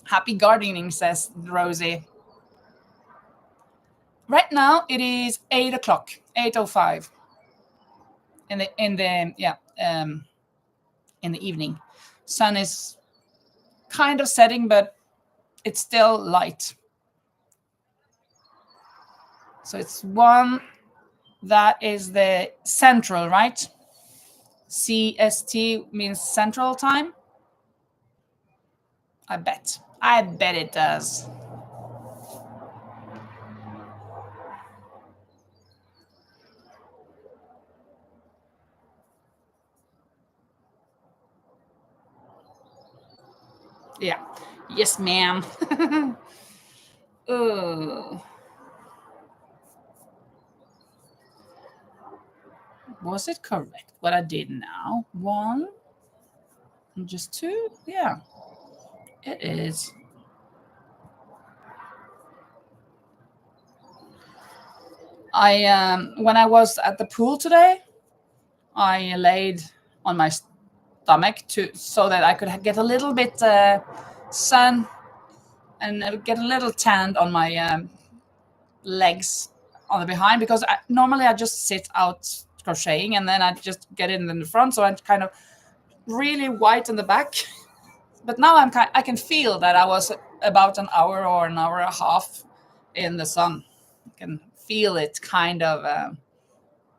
S1: Happy gardening, says Rosie. Right now it is 8 o'clock, 8:05 in the evening. Sun is kind of setting, but it's still light. So it's 1. That is the central, right? CST means central time. I bet it does. Yeah. Yes, ma'am. Was it correct what I did now? 1 and just 2? Yeah, it is. when I was at the pool today, I laid on my stomach so that I could get a little bit sun and get a little tan on my legs on the behind, because normally I just sit out crocheting and then I just get in the front, so I'm kind of really white on the back. But now I can feel that I was about an hour or an hour and a half in the sun. I can feel it kind of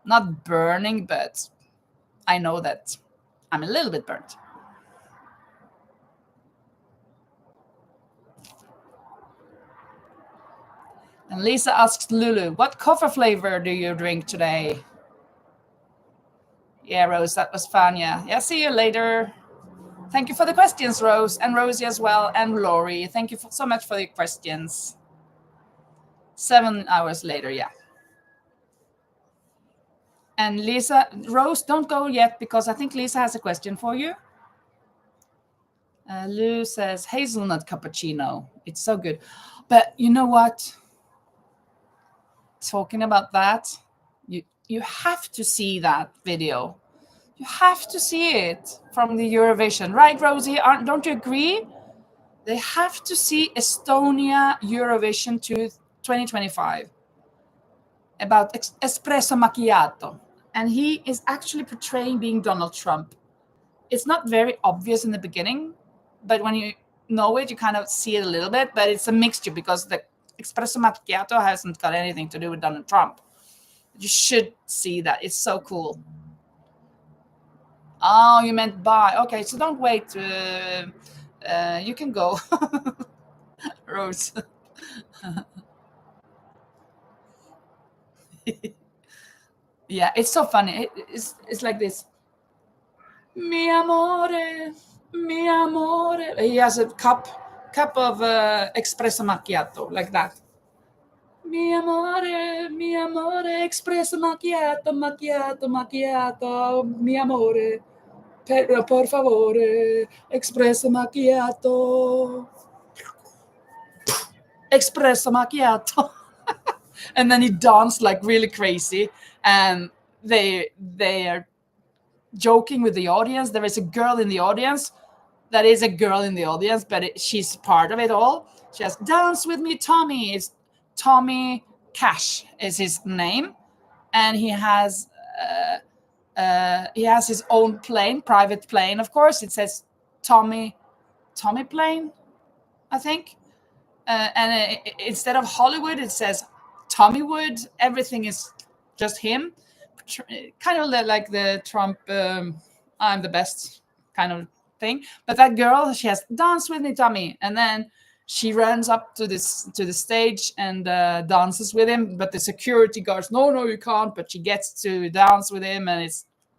S1: not burning, but I know that I'm a little bit burnt. And Lisa asks Lulu, what coffee flavor do you drink today? Yeah, Rose, that was fun. Yeah, see you later. Thank you for the questions, Rose, and Rosie as well, and Lori. Thank you so much for the questions. 7 hours later, yeah. And Lisa, Rose, don't go yet, because I think Lisa has a question for you. Lou says, hazelnut cappuccino. It's so good. But you know what? Talking about that, you have to see that video. You have to see it from the Eurovision. Right, Rosie? Don't you agree? They have to see Estonia Eurovision 2025 about espresso macchiato. And he is actually portraying being Donald Trump. It's not very obvious in the beginning, but when you know it, you kind of see it a little bit, but it's a mixture, because the espresso macchiato hasn't got anything to do with Donald Trump. You should see that. It's so cool. Oh, you meant buy. Okay, so don't wait. You can go. Rose. Yeah, it's so funny. It's like this. Mi amore, mi amore. He has a cup of espresso macchiato, like that. Mi amore, espresso macchiato, macchiato, macchiato, mi amore. Por favore, espresso macchiato. Espresso macchiato. And then he danced like really crazy, and they are joking with the audience. There is a girl in the audience that is a girl in the audience, but she's part of it all. She has dance with me, Tommy. It's Tommy Cash is his name, and he has his own plane, private plane, of course. It says Tommy plane, I think, and instead of Hollywood, it says Tommywood. Everything is just him, kind of like the Trump I'm the best kind of thing. But that girl, she has dance with me, Tommy, and then she runs up to the stage and dances with him. But the security guards, no, you can't. But she gets to dance with him, and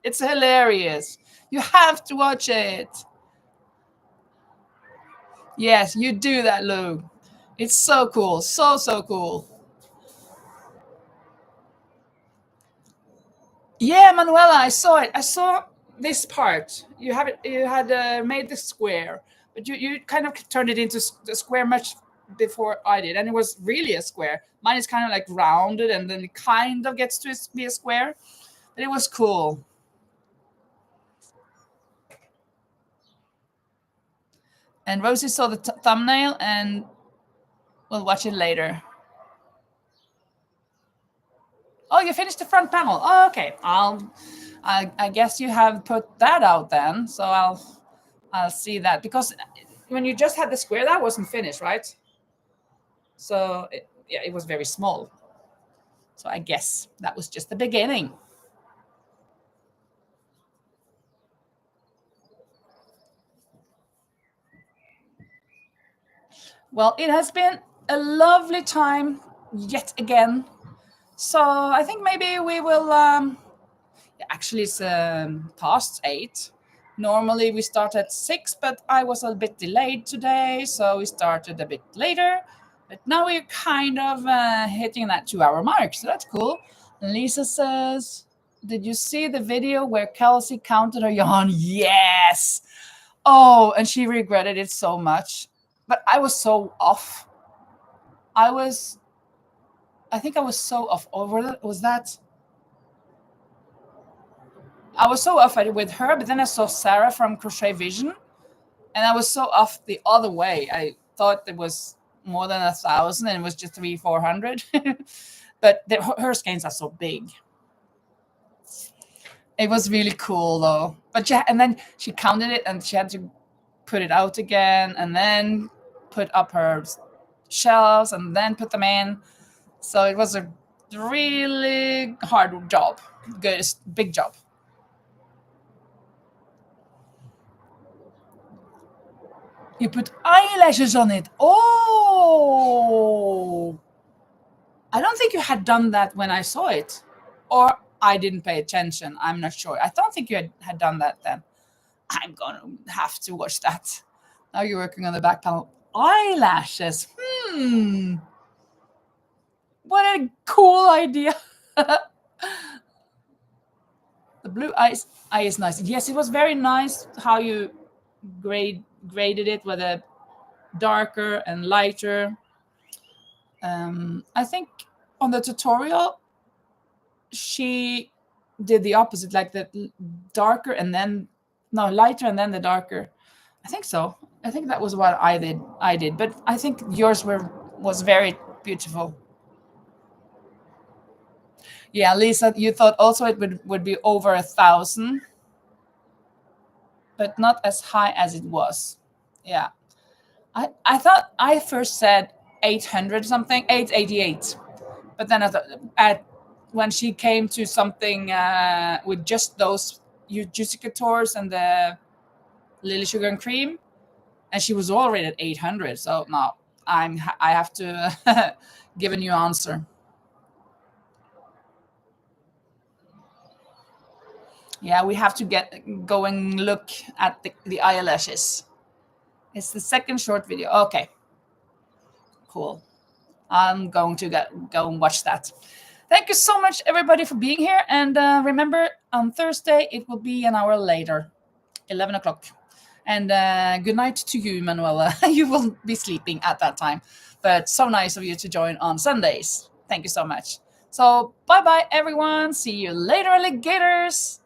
S1: it's hilarious. You have to watch it. Yes, you do that, Lou. It's so cool, so cool. Yeah, Manuela, I saw it. I saw this part. You have it. You had made the square, but you kind of turned it into the square much before I did, and it was really a square. Mine is kind of like rounded, and then it kind of gets to be a square. But it was cool. And Rosie saw the thumbnail, and we'll watch it later. Oh, you finished the front panel. Oh, okay. I guess you have put that out then. So I'll see that, because when you just had the square, that wasn't finished, right? So it was very small. So I guess that was just the beginning. Well, it has been a lovely time yet again. So I think maybe we will. Actually, it's past 8. Normally we start at 6, but I was a bit delayed today, so we started a bit later. But now we're kind of hitting that 2-hour mark, so that's cool. And Lisa says, did you see the video where Kelsey counted her yawn? Yes. Oh, and she regretted it so much. But I was so off. I was I think I was so off over. Was that? I was so off with her, but then I saw Sarah from Crochet Vision, and I was so off the other way. I thought it was more than 1,000, and it was just 300-400. But her skeins are so big. It was really cool though. But yeah, and then she counted it, and she had to put it out again, and then put up her shelves, and then put them in. So it was a really hard job. Good, big job. You put eyelashes on it. Oh, I don't think you had done that when I saw it, or I didn't pay attention. I'm not sure. I don't think you had done that then. I'm gonna have to watch that. Now you're working on the back panel. Eyelashes. What a cool idea. The blue eye is nice. Yes, it was very nice how you graded it with a darker and lighter. I think on the tutorial she did the opposite, like the darker and then lighter and then the darker. I think so. I think that was what I did, but I think yours was very beautiful. Yeah, Lisa, you thought also it would be over 1,000, but not as high as it was. Yeah, I thought I first said 800 something, 888, but then I thought when she came to something with just those juicicators and the Lily Sugar and Cream, and she was already at 800. So no, I have to give a new answer. Yeah, we have to go and look at the eyelashes. It's the second short video. Okay, cool. I'm going to go and watch that. Thank you so much, everybody, for being here. And remember, on Thursday, it will be an hour later, 11 o'clock. And good night to you, Manuela. You will be sleeping at that time. But so nice of you to join on Sundays. Thank you so much. So bye-bye, everyone. See you later, alligators.